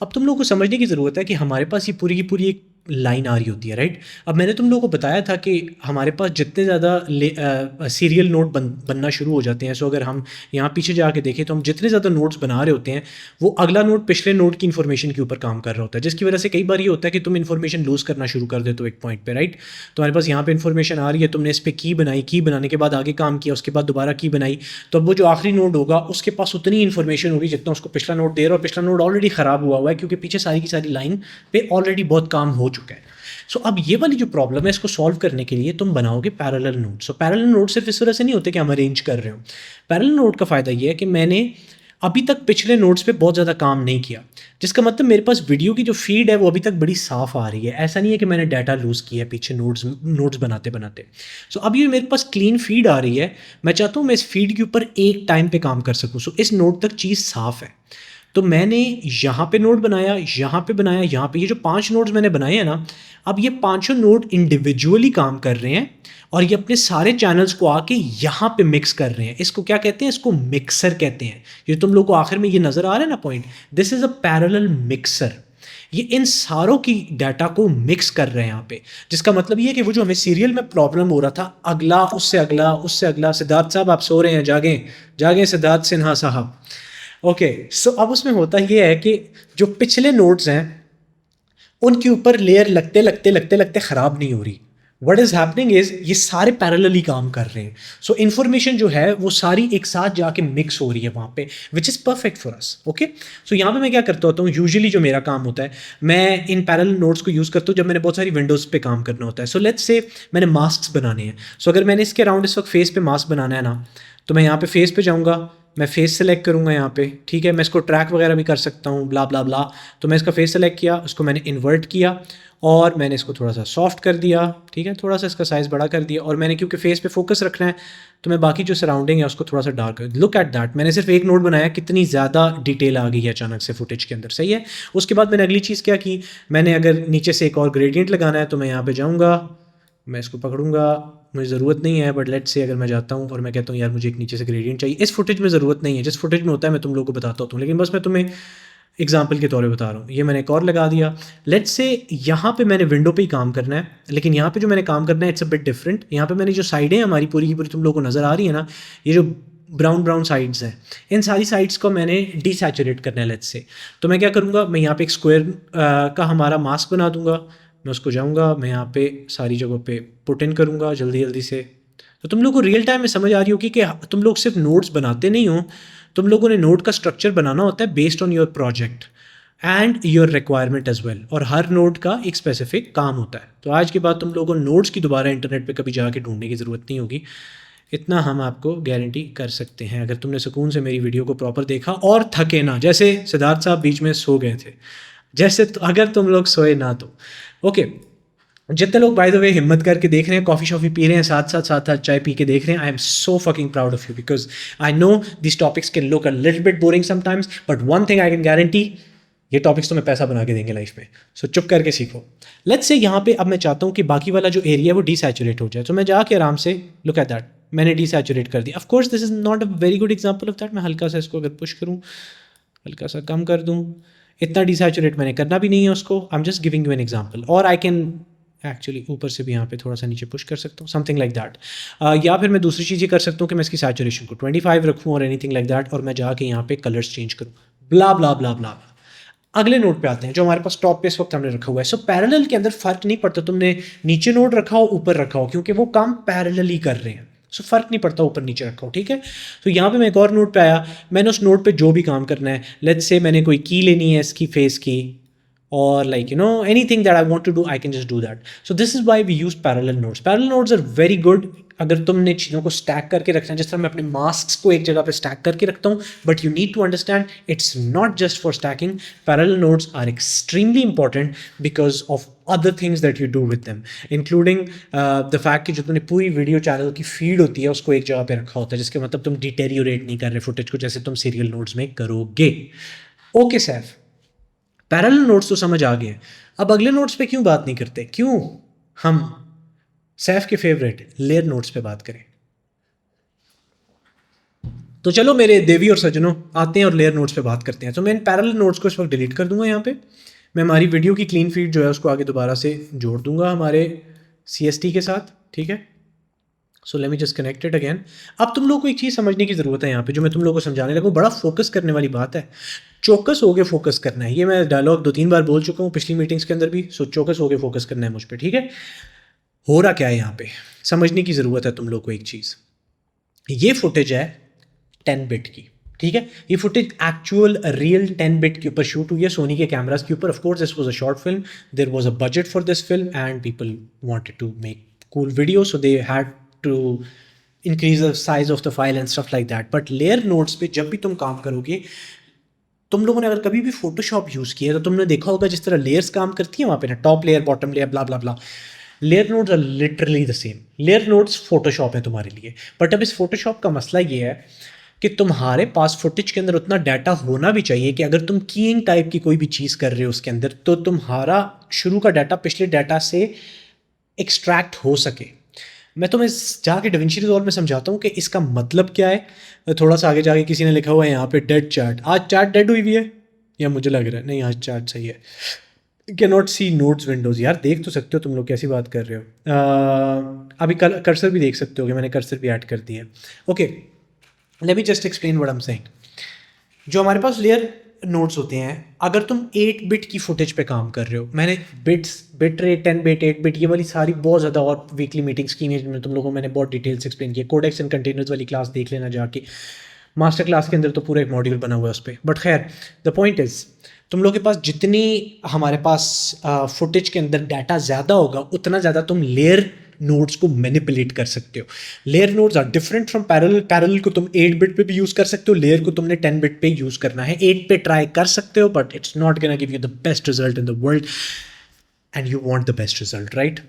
अब तुम लोगों को समझने की ज़रूरत है कि हमारे पास ये पूरी की पूरी एक लाइन आ रही होती है, राइट। अब मैंने तुम लोगों को बताया था कि हमारे पास जितने ज़्यादा सीरियल नोड बनना शुरू हो जाते हैं, सो अगर हम यहाँ पीछे जाके देखें तो हम जितने ज़्यादा नोड्स बना रहे होते हैं वो अगला नोड पिछले नोड की इन्फॉर्मेशन के ऊपर काम कर रहा होता है, जिसकी वजह से कई बार ये होता है कि तुम इन्फॉर्मेशन लूज़ करना शुरू कर देते हो एक पॉइंट पे, राइट। तुम्हारे पास यहाँ पे इन्फॉर्मेशन आ रही है, तुमने इस पर की बनाई, की बनाने के बाद आगे काम किया, उसके बाद दोबारा की बनाई, तो अब वो जो आखिरी नोड होगा उसके पास उतनी इन्फॉर्मेशन होगी जितना उसको पिछला नोड दे रहा है, और पिछला नोड ऑलरेडी ख़राब हुआ है क्योंकि पीछे सारी की सारी लाइन पे ऑलरेडी बहुत काम हो चुका है। सो अब ये वाली जो प्रॉब्लम है इसको सॉल्व करने के लिए तुम बनाओगे parallel node. So parallel node सिर्फ इस वजह से नहीं होते कि हम अरेंज कर रहे हो। पैरेलल नोड का फ़ायदा ये है कि मैंने अभी तक पिछले नोड्स पे बहुत ज़्यादा काम नहीं किया, जिसका मतलब मेरे पास वीडियो की जो फीड है वो अभी तक बड़ी साफ़ आ रही है। ऐसा नहीं है कि मैंने डाटा लूज़ किया है पीछे नोड्स बनाते बनाते। सो अब ये मेरे पास क्लीन फीड आ रही है, मैं चाहता हूँ मैं इस फीड के ऊपर एक टाइम पे काम कर सकूँ। सो इस नोड तक चीज़ साफ़ है, तो मैंने यहाँ पे नोड बनाया, यहाँ पे बनाया, यहाँ पे, ये जो 5 नोड्स मैंने बनाए हैं ना, अब ये पांचों नोड इंडिविजुअली काम कर रहे हैं और ये अपने सारे चैनल्स को आके यहाँ पे मिक्स कर रहे हैं। इसको क्या कहते हैं, इसको मिक्सर कहते हैं। ये तुम लोग को आखिर में ये नज़र आ रहा है ना point, this is a parallel mixer. ये इन सारों की डाटा को मिक्स कर रहे हैं यहाँ पे, जिसका मतलब ये है कि वो जो हमें सीरियल में प्रॉब्लम हो रहा था, अगला उससे अगला उससे अगला। सिद्धार्थ साहब आप सो रहे हैं, जागें जागें सिद्धार्थ सिन्हा साहब। ओके, सो अब उसमें होता ये है कि जो पिछले नोड्स हैं उनके ऊपर लेयर लगते लगते लगते लगते ख़राब नहीं हो रही। व्हाट इज़ हैपनिंग इज़ ये सारे पैरेलली काम कर रहे हैं। सो इन्फॉर्मेशन जो है वो सारी एक साथ जाके मिक्स हो रही है वहाँ पे, which is perfect for us. Okay, so यहाँ पे मैं क्या करता होता हूँ, यूजुअली जो मेरा काम होता है, मैं इन पैरेलल नोड्स को यूज़ करता हूँ जब मैंने बहुत सारी विंडोज़ पे काम करना होता है। सो लेट्स से मैंने मास्क बनाने हैं। सो अगर मैंने इसके अराउंड इस वक्त फेस पे मास्क बनाना है ना, तो मैं यहाँ पे फेस पे जाऊँगा, मैं फेस सेलेक्ट करूँगा यहाँ पे, ठीक है। मैं इसको ट्रैक वगैरह भी कर सकता हूँ, ब्ला ब्ला ब्ला। तो मैं इसका फेस सेलेक्ट किया, उसको मैंने इन्वर्ट किया और मैंने इसको थोड़ा सा सॉफ्ट कर दिया, ठीक है, थोड़ा सा इसका साइज़ बड़ा कर दिया। और मैंने क्योंकि फेस पे फोकस रखना है तो मैं बाकी जो सराउंडिंग है उसको थोड़ा सा डार्क कर। लुक एट दैट, मैंने सिर्फ एक नोड बनाया, कितनी ज़्यादा डिटेल आ गई है अचानक से फुटेज के अंदर, सही है। उसके बाद मैंने अगली चीज़ क्या की, मैंने अगर नीचे से एक और ग्रेडियंट लगाना है तो मैं यहाँ पर जाऊँगा, मैं इसको पकड़ूंगा, मुझे ज़रूरत नहीं है, बट लेट्स से अगर मैं जाता हूँ और मैं कहता हूँ यार मुझे एक नीचे से ग्रेडियंट चाहिए, इस फुटेज में ज़रूरत नहीं है, जिस फुटेज में होता है मैं तुम लोगों को बताता हूँ, लेकिन बस मैं तुम्हें एग्जाम्पल के तौर पे बता रहा हूँ। ये मैंने एक और लगा दिया। लेट्स से यहाँ पे मैंने विंडो पे ही काम करना है, लेकिन यहाँ पे जो मैंने काम करना है इट्स अ बिट डिफरेंट। यहाँ पे मैंने जो साइडें हमारी पूरी की पूरी तुम लोगों को नज़र आ रही है ना, ये जो ब्राउन साइड्स हैं, इन सारी साइड्स को मैंने डिसैचुरेट करना है लेट्स से। तो मैं क्या करूँगा, मैं यहाँ पे एक स्क्वायर का हमारा मास्क बना दूँगा, मैं उसको जाऊँगा, मैं यहाँ पे सारी जगहों पे पुट इन करूँगा जल्दी जल्दी से, तो तुम लोग को रियल टाइम में समझ आ रही होगी कि तुम लोग सिर्फ नोट्स बनाते नहीं हो, तुम लोगों ने नोट का स्ट्रक्चर बनाना होता है based on your project and your requirement as well, और हर नोट का एक स्पेसिफिक काम होता है। तो आज के बाद तुम लोगों को नोट्स की दोबारा इंटरनेट पे कभी जाके ढूंढने की ज़रूरत नहीं होगी, इतना हम आपको गारंटी कर सकते हैं अगर तुमने सुकून से मेरी वीडियो को प्रॉपर देखा और थके ना, जैसे सिद्धार्थ साहब बीच में सो गए थे, जैसे अगर तुम लोग सोए ना तो ओके। जितने लोग बाय द वे हिम्मत करके देख रहे हैं, कॉफ़ी शॉफ़ी पी रहे हैं, साथ साथ चाय पी के देख रहे हैं, I am so fucking proud of you because I know this topics can look a little bit boring sometimes, but one thing I can guarantee, ये टॉपिक्स तुम्हें पैसा बना के देंगे लाइफ में। सो चुप करके सीखो। लेट्स से यहाँ पे अब मैं चाहता हूँ कि बाकी वाला जो एरिया है वो डीसैचुरेट हो जाए, तो मैं जाके आराम से लुक एट दैट, मैंने डीसैचुरेट कर दिया। Of course this is not a very good example of that. मैं हल्का सा इसको अगर पुश करूँ, हल्का सा कम कर दूँ, इतना डीसैचुरेट मैंने करना भी नहीं है उसको, I am just giving you an example. और आई कैन एक्चुअली ऊपर से भी यहाँ पे थोड़ा सा नीचे पुश कर सकता हूँ, समथिंग लाइक दैट। या फिर मैं दूसरी चीज़ ये कर सकता हूँ कि मैं इसकी सैचुरेशन को 25 रखूँ और एनीथिंग लाइक दैट, और मैं जाके यहाँ पे कलर्स चेंज करूँ, ब्ला ब्ला ब्ला ब्ला। अगले नोट पे आते हैं जो हमारे पास टॉप पे इस वक्त हमने रखा हुआ है। सो पैरेलल के अंदर फ़र्क नहीं पड़ता तुमने नीचे नोट रखा हो ऊपर रखा हो, क्योंकि वो काम पैरेलल ही कर रहे हैं। सो फ़र्क नहीं पड़ता ऊपर नीचे रखा हो, ठीक है। तो यहाँ पे मैं एक और नोट पे आया, मैंने उस नोट पे जो भी काम करना है, लेट्स से मैंने कोई की लेनी है इसकी फेस की, or like anything that I want to do, I can just do that. So this is why we use parallel notes. Parallel notes are very good अगर तुमने चीज़ों को स्टैक करके रखना है, जिस तरह मैं अपने मास्क को एक जगह पे स्टैक करके रखता हूँ, but you need to understand it's not just for stacking. Parallel nodes are extremely important because of other things that you do with them, including the fact कि जो तुमने पूरी वीडियो चैनल की फीड होती है उसको एक जगह पे रखा होता है, जिसके मतलब तुम डिटेरियोरेट नहीं कर रहे फुटेज को जैसे तुम सीरियल नोट्स में करोगे। ओके सैफ, पैरेलल नोट्स तो समझ आ गए, अब अगले नोट्स पे क्यों बात नहीं करते? क्यों हम सैफ के फेवरेट लेयर नोट्स पे बात करें? तो चलो मेरे देवी और सज्जनों आते हैं और लेयर नोट्स पे बात करते हैं। तो मैं इन पैरेलल नोट्स को इस वक्त डिलीट कर दूंगा। यहाँ पे मैं हमारी वीडियो की क्लीन फीड जो है उसको आगे दोबारा से जोड़ दूंगा हमारे CST के साथ, ठीक है। So let me just connect it again. अब तुम लोग को एक चीज़ समझने की ज़रूरत है यहाँ पे, जो मैं तुम लोगों को समझाने लगा, बड़ा फोकस करने वाली बात है। चौकस होके फोकस करना है, ये मैं डायलॉग 2-3 बार बोल चुका हूँ पिछली मीटिंग्स के अंदर भी। सो चौकस होके फोकस करना है मुझ पर, ठीक है। हो रहा क्या है यहाँ पे, समझने की ज़रूरत है तुम लोग को एक चीज़। ये फुटेज है 10 बिट की, ठीक है। ये फुटेज एक्चुअल रियल 10 बिट के ऊपर शूट हुई है सोनी के कैमरास के ऊपर। Of course this was a short film, there was a budget for this film and people wanted to make cool video, so they had to increase the size of the file and stuff like that. But layer nodes पे जब भी तुम काम करोगे, तुम लोगों ने अगर कभी भी फोटोशॉप यूज़ किया तो तुमने देखा होगा जिस तरह लेयर्स काम करती हैं वहाँ पे ना, top layer bottom layer blah blah blah. Layer nodes are literally the same. Layer nodes Photoshop है तुम्हारे लिए, बट अब इस फोटोशॉप का मसला ये है कि तुम्हारे पास फुटेज के अंदर उतना डाटा होना भी चाहिए कि अगर तुम कीइंग टाइप की कोई भी चीज़ कर रहे हो उसके अंदर, तो तुम्हारा शुरू का डाटा पिछले डाटा से एक्सट्रैक्ट हो सके। मैं तुम्हें जाके डविंची रिजॉल्व में समझाता हूँ कि इसका मतलब क्या है। थोड़ा सा आगे जाके किसी ने लिखा हुआ है यहाँ पे डेड चैट। आज चैट डेड हुई हुई है या मुझे लग रहा है नहीं, आज चैट सही है। Can not see nodes windows, यार देख तो सकते हो तुम लोग, कैसी बात कर रहे हो। अभी कर्सर भी देख सकते हो कि मैंने कर्सर भी ऐड कर दिया है। Okay, late me just explain what I am saying. जो हमारे पास लेयर नोट्स होते हैं, अगर तुम 8 बिट की फुटेज पे काम कर रहे हो, मैंने बिट रेट 10 बिट 8 बिट ये वाली सारी बहुत ज़्यादा और वीकली मीटिंग्स की में तुम लोगों को मैंने बहुत डिटेल से एक्सप्लेन किया। कोडेक्स एंड कंटेनर्स वाली क्लास देख लेना जाके, मास्टर क्लास के अंदर तो पूरा एक मॉड्यूल बना हुआ है उस पर। बट खैर द पॉइंट इज़, तुम लोग के पास जितनी हमारे पास फुटेज के अंदर डाटा ज़्यादा होगा, उतना ज़्यादा तुम लेयर नोड्स को मैनिपुलेट कर सकते हो। Layer nodes are different from parallel. Parallel को तुम 8 बिट पे भी यूज़ कर सकते हो, लेयर को तुमने 10 बिट पे यूज़ करना है। 8 पे ट्राई कर सकते हो, but it's not gonna give you the best result in the world and you want the best result, right?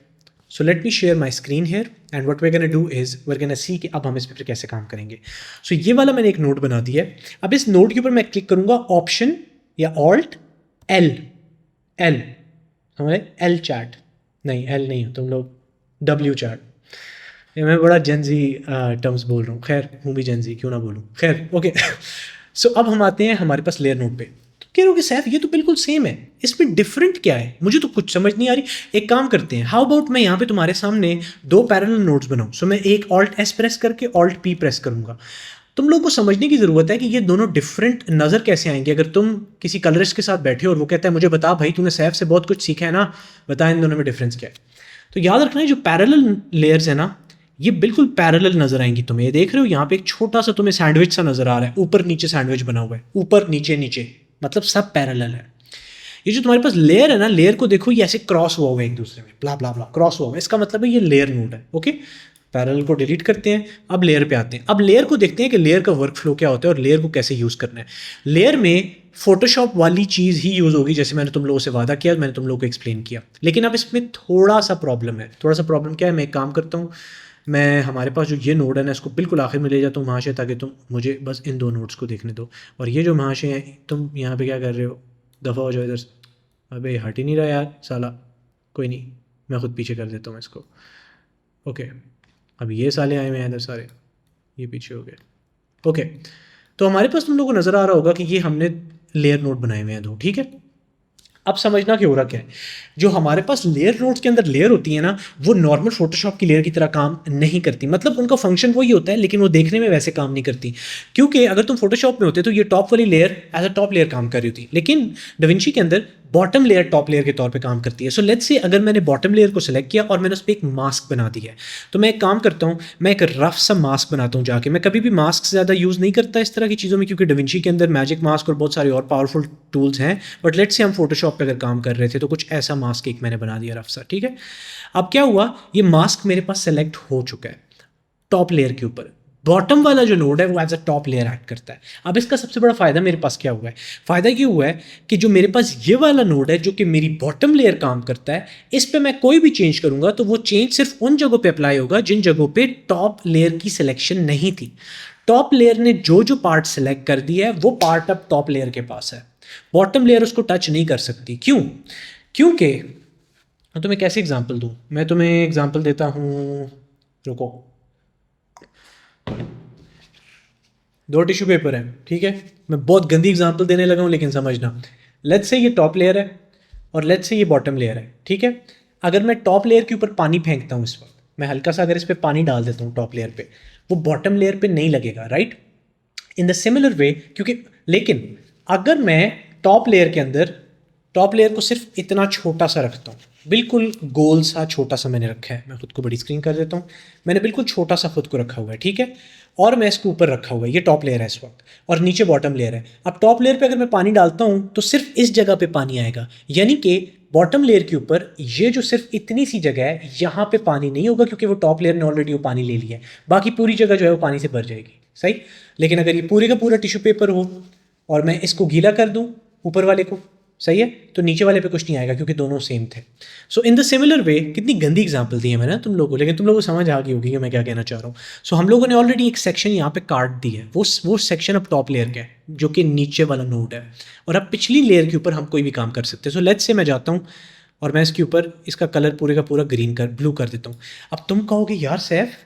So let me share my screen here and what we gonna do is we gonna see कि अब हम इस पर कैसे काम करेंगे। सो ये वाला मैंने एक नोट बना दिया है। अब इस नोट के ऊपर मैं क्लिक करूँगा, ऑप्शन या ऑल्ट एल हमारे एल चैट नहीं, एल नहीं हो तुम लोग, W चैट। मैं बड़ा जेनजी टर्म्स बोल रहा हूँ, खैर हूँ भी जेनजी, क्यों ना बोलूँ, खैर ओके। सो अब हम आते हैं हमारे पास लेयर नोट पे। तो कह रहे हो कि सैफ ये तो बिल्कुल सेम है, इसमें डिफरेंट क्या है? मुझे तो कुछ समझ नहीं आ रही। एक काम करते हैं, हाउ अबाउट मैं यहाँ पे तुम्हारे सामने 2 पैरेलल नोट्स बनाऊँ। सो मैं एक Alt S प्रेस करके Alt P प्रेस करूँगा। तुम लोग को समझने की ज़रूरत है कि ये दोनों डिफरेंट नज़र कैसे आएंगे। अगर तुम किसी कलरिस्ट के साथ बैठे हो और वो कहता है मुझे बता भाई तूने सैफ से बहुत कुछ सीखा है ना, बता इन दोनों में डिफरेंस क्या है। तो याद रखना है जो पैरेलल लेयर्स है ना, ये बिल्कुल पैरेलल नजर आएंगी तुम्हें। ये देख रहे हो यहाँ पे एक छोटा सा तुम्हें सैंडविच सा नजर आ रहा है, ऊपर नीचे सैंडविच बना हुआ है, ऊपर नीचे नीचे, मतलब सब पैरेलल है। ये जो तुम्हारे पास लेयर है ना, लेयर को देखो ये ऐसे क्रॉस हुआ हुआ है एक दूसरे में, ब्ला ब्ला ब्ला क्रॉस हुआ हुआ है, इसका मतलब है ये लेयर नोड है। ओके, पैरेलल को डिलीट करते हैं, अब लेयर पे आते हैं। अब लेयर को देखते हैं कि लेयर का वर्क फ्लो क्या होता है और लेयर को कैसे यूज़ करना है। लेयर में फोटोशॉप वाली चीज़ ही यूज़ होगी, जैसे मैंने तुम लोगों से वादा किया, मैंने तुम लोगों को एक्सप्लेन किया। लेकिन अब इसमें थोड़ा सा प्रॉब्लम है। थोड़ा सा प्रॉब्लम क्या है, मैं एक काम करता हूँ, मैं हमारे पास जो ये नोड है ना, इसको बिल्कुल आखिर में ले जाता हूँ महाशय, ताकि तुम मुझे बस इन दो नोड्स को देखने दो। और ये जो महाशय हैं, तुम यहाँ पे क्या कर रहे हो, दफ़ा हो जाओ इधर से। अबे हट ही नहीं रहा यार साला, कोई नहीं, मैं ख़ुद पीछे कर देता हूँ इसको। ओके, अब ये साले आए हुए हैं इधर सारे, ये पीछे हो गए। ओके, तो हमारे पास तुम लोगों को नज़र आ रहा होगा कि ये हमने लेयर नोड बनाए हुए हैं दो, ठीक है। अब समझना कि हो रहा क्या है। जो हमारे पास लेयर नोड्स के अंदर लेयर होती है ना, वो नॉर्मल फोटोशॉप की लेयर की तरह काम नहीं करती। मतलब उनका फंक्शन वही होता है, लेकिन वो देखने में वैसे काम नहीं करती। क्योंकि अगर तुम फोटोशॉप में होते तो ये टॉप वाली layer as a top layer काम कर रही होती, लेकिन डाविंची के अंदर बॉटम लेयर टॉप लेयर के तौर पे काम करती है। सो लेट्स से अगर मैंने बॉटम लेयर को सेलेक्ट किया और मैंने उस पर एक मास्क बना दिया है, तो मैं एक काम करता हूँ, मैं एक रफ सा मास्क बनाता हूँ जाके। मैं कभी भी मास्क से ज़्यादा यूज़ नहीं करता इस तरह की चीज़ों में, क्योंकि डाविंची के अंदर मैजिक मास्क और बहुत सारे और पावरफुल टूल्स हैं। बट लेट्स से हम फोटोशॉप पे अगर काम कर रहे थे तो कुछ ऐसा मास्क एक मैंने बना दिया रफ सा, ठीक है। अब क्या हुआ, ये मास्क मेरे पास सेलेक्ट हो चुका है टॉप लेयर के ऊपर। बॉटम वाला जो नोड है वो as a top layer act करता है। अब इसका सबसे बड़ा फ़ायदा मेरे पास क्या हुआ है, फ़ायदा ये हुआ है कि जो मेरे पास ये वाला नोड है जो कि मेरी बॉटम लेयर काम करता है, इस पे मैं कोई भी चेंज करूंगा तो वो चेंज सिर्फ उन जगहों पे अप्लाई होगा जिन जगहों पे टॉप लेयर की सिलेक्शन नहीं थी। टॉप लेयर ने जो जो पार्ट सेलेक्ट कर दिया है वो पार्ट अब टॉप लेयर के पास है, बॉटम लेयर उसको टच नहीं कर सकती। क्यों? क्योंकि मैं तुम्हें कैसे एग्जांपल दूं, मैं तुम्हें एग्जांपल देता हूं, रुको। दो टिश्यू पेपर हैं, ठीक है। मैं बहुत गंदी एग्जांपल देने लगा हूं, लेकिन समझना। लेट्स से ये टॉप लेयर है और लेट्स से ये बॉटम लेयर है, ठीक है। अगर मैं टॉप लेयर के ऊपर पानी फेंकता हूं इस वक्त, मैं हल्का सा अगर इस पर पानी डाल देता हूं टॉप लेयर पे, वो बॉटम लेयर पे नहीं लगेगा, right. In the similar way, क्योंकि लेकिन अगर मैं टॉप लेयर के अंदर टॉप लेयर को सिर्फ इतना छोटा सा रखता हूँ, बिल्कुल गोल सा छोटा सा मैंने रखा है, मैं खुद को बड़ी स्क्रीन कर देता हूँ, मैंने बिल्कुल छोटा सा खुद को रखा हुआ है, ठीक है। और मैं इसके ऊपर रखा हुआ है, ये टॉप लेयर है इस वक्त और नीचे बॉटम लेयर है। अब टॉप लेयर पे अगर मैं पानी डालता हूँ तो सिर्फ इस जगह पे पानी आएगा, यानी कि बॉटम लेयर के ऊपर ये जो सिर्फ इतनी सी जगह है यहाँ पे पानी नहीं होगा, क्योंकि वो टॉप लेयर ने ऑलरेडी वो पानी ले लिया है। बाकी पूरी जगह जो है वो पानी से भर जाएगी, सही। लेकिन अगर ये पूरे का पूरा टिश्यू पेपर हो और मैं इसको गीला कर दूँ ऊपर वाले को, सही है, तो नीचे वाले पे कुछ नहीं आएगा क्योंकि दोनों सेम थे। सो इन द सिमिलर वे, कितनी गंदी एग्जांपल दी है मैंने तुम लोगों को, लेकिन तुम लोगों को समझ आ गई होगी कि मैं क्या कहना चाह रहा हूँ। सो हम लोगों ने ऑलरेडी एक सेक्शन यहाँ पे काट दी है, वो सेक्शन अब टॉप लेयर का है जो कि नीचे वाला नोड है, और अब पिछली लेयर के ऊपर हम कोई भी काम कर सकते हैं। सो लेट्स से मैं जाता हूँ और मैं इसके ऊपर इसका कलर पूरे का पूरा ब्लू कर देता हूँ। अब तुम कहोगे यार सैफ,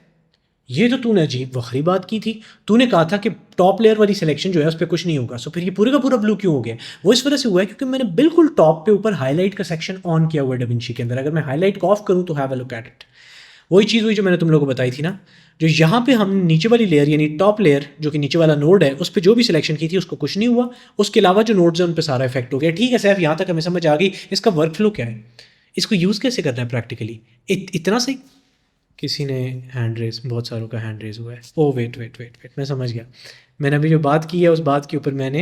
ये तो तूने अजीब वखरी बात की थी, तूने कहा था कि टॉप लेयर वाली सिलेक्शन जो है उस पर कुछ नहीं होगा, सो फिर ये पूरे का पूरा ब्लू क्यों हो गया? वो इस वजह से हुआ है क्योंकि मैंने बिल्कुल टॉप पे ऊपर हाईलाइट का सेक्शन ऑन किया हुआ है डाविंची के अंदर। अगर मैं हाईलाइट को ऑफ करूँ तो have a look at it, वही चीज़ हुई जो मैंने तुम लोगों को बताई थी ना, जो यहाँ पे हम नीचे वाली लेयर यानी टॉप लेयर जो कि नीचे वाला नोड है उस पर जो भी सिलेक्शन की थी उसको कुछ नहीं हुआ, उसके अलावा जो नोड्स हैं उन पर सारा इफेक्ट हो गया। ठीक है सैफ, यहाँ तक हमें समझ आ गई, इसका वर्क फ्लो क्या है, इसको यूज़ कैसे करना है प्रैक्टिकली, इतना सही। किसी ने हैंड रेज, बहुत सारों का हैंड रेज हुआ है। ओ वेट, मैं समझ गया। मैंने अभी जो बात की है उस बात के ऊपर मैंने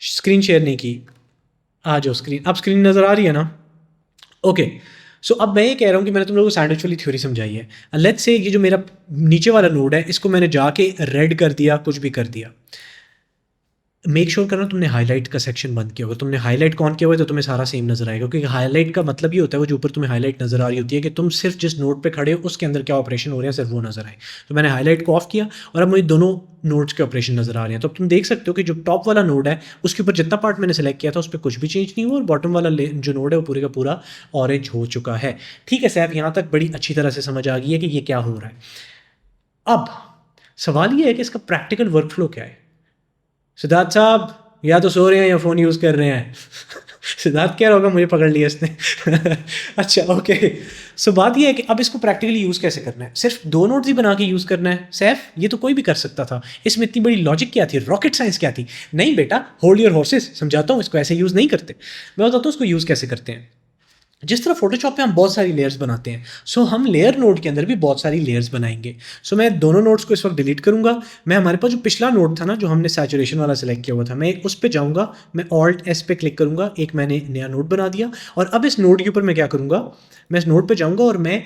स्क्रीन शेयर नहीं की। आ जाओ स्क्रीन, अब स्क्रीन नज़र आ रही है ना? ओके, सो अब मैं ये कह रहा हूँ कि मैंने तुम लोगों को सैंडविच वाली थ्योरी समझाई है। लेट्स से ये जो मेरा नीचे वाला नोड है इसको मैंने जाके रेड कर दिया, कुछ भी कर दिया। मेक श्योर करना तुमने हाईलाइट का सेक्शन बंद किया होगा। तुमने हाईलाइट कौन किया हुआ है तो तुम्हें सारा सेम नजर आएगा, क्योंकि हाईलाइट का मतलब ये होता है वो जो ऊपर तुम्हें हाईलाइट नजर आ रही होती है कि तुम सिर्फ जिस नोड पे खड़े हो उसके अंदर क्या ऑपरेशन हो रहे हैं सिर्फ वो नजर आए। तो मैंने हाईलाइट को ऑफ किया और अब मुझे दोनों नोड्स के ऑपरेशन नजर आ रहे हैं। तो अब तुम देख सकते हो कि जो टॉप वाला नोड है उसके ऊपर जितना पार्ट मैंने सेलेक्ट किया था उस पर कुछ भी चेंज नहीं हुआ, और बॉटम वाला जो नोड है वो पूरे का पूरा ऑरेंज हो चुका है। ठीक है सैफ, यहाँ तक बड़ी अच्छी तरह से समझ आ गई है कि ये क्या हो रहा है। अब सवाल ये है कि इसका प्रैक्टिकल वर्क फ्लो क्या है। सिद्धार्थ साहब या तो सो रहे हैं या फ़ोन यूज़ कर रहे हैं। सिद्धार्थ क्या होगा, मुझे पकड़ लिया इसने। अच्छा ओके, सो बात ये है कि अब इसको प्रैक्टिकली यूज़ कैसे करना है। सिर्फ दो नोड्स ही बना के यूज़ करना है सैफ? ये तो कोई भी कर सकता था, इसमें इतनी बड़ी लॉजिक क्या थी, रॉकेट साइंस क्या थी? नहीं बेटा, होल्ड योर हॉर्सेस, समझाता हूँ इसको, ऐसे यूज़ नहीं करते। मैं बताता हूँ इसको यूज़ कैसे करते हैं। जिस तरह फोटोशॉप पे हम बहुत सारी लेयर्स बनाते हैं, सो हम लेयर नोड के अंदर भी बहुत सारी लेयर्स बनाएंगे। सो मैं दोनों नोड्स को इस वक्त डिलीट करूंगा। मैं हमारे पास जो पिछला नोड था ना, जो हमने सैचुरेशन वाला सेलेक्ट किया हुआ था, मैं उस पर जाऊंगा, मैं ऑल्ट एस पे क्लिक करूंगा, एक मैंने नया नोड बना दिया। और अब इस नोड के ऊपर मैं क्या करूंगा, मैं इस नोड पे जाऊंगा और मैं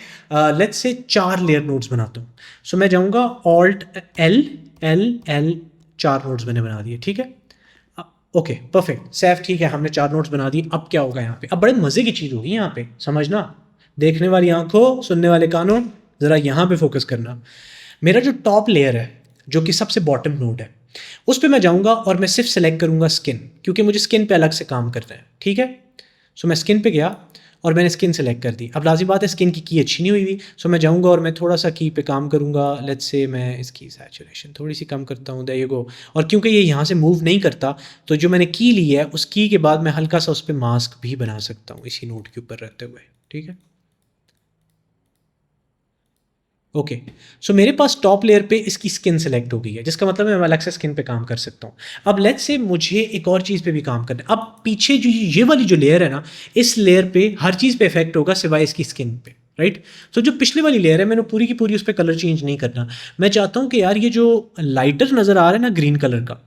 लेट्स से 4 लेयर नोड्स बनाता हूँ। सो मैं जाऊंगा alt L L L, 4 nodes मैंने बना दिए, ठीक है। ओके परफेक्ट, सेफ, ठीक है, हमने 4 नोट्स बना दिए। अब क्या होगा यहाँ पे, अब बड़े मज़े की चीज़ होगी यहाँ पे, समझना, देखने वाली आंखों, सुनने वाले कानों, ज़रा यहाँ पे फोकस करना। मेरा जो टॉप लेयर है, जो कि सबसे बॉटम नोड है, उस पर मैं जाऊँगा और मैं सिर्फ सेलेक्ट करूँगा स्किन, क्योंकि मुझे स्किन पे अलग से काम करना है, ठीक है। सो मैं स्किन पे गया और मैंने स्किन सेलेक्ट कर दी। अब लाजिम बात है स्किन की अच्छी नहीं हुई हुई, सो मैं जाऊंगा और मैं थोड़ा सा की पे काम करूंगा। लेट्स से मैं इसकी सैचुरेशन थोड़ी सी कम करता हूँ, देयर यू गो। और क्योंकि ये यहाँ से मूव नहीं करता, तो जो मैंने की ली है उस की के बाद मैं हल्का सा उस पर मास्क भी बना सकता हूँ इसी नोट के ऊपर रहते हुए, ठीक है। ओके, सो मेरे पास टॉप लेयर पे इसकी स्किन सेलेक्ट हो गई है, जिसका मतलब मैं अलग से स्किन पे काम कर सकता हूँ। अब लेट्स से मुझे एक और चीज़ पे भी काम करना है। अब पीछे जो ये वाली जो लेयर है ना, इस लेयर पे हर चीज़ पे इफेक्ट होगा सिवाय इसकी स्किन पे, राइट। तो जो पिछले वाली लेयर है, मैंने पूरी की पूरी उस पर कलर चेंज नहीं करना। मैं चाहता हूँ कि यार ये जो लाइटर नज़र आ रहा है ना ग्रीन कलर का,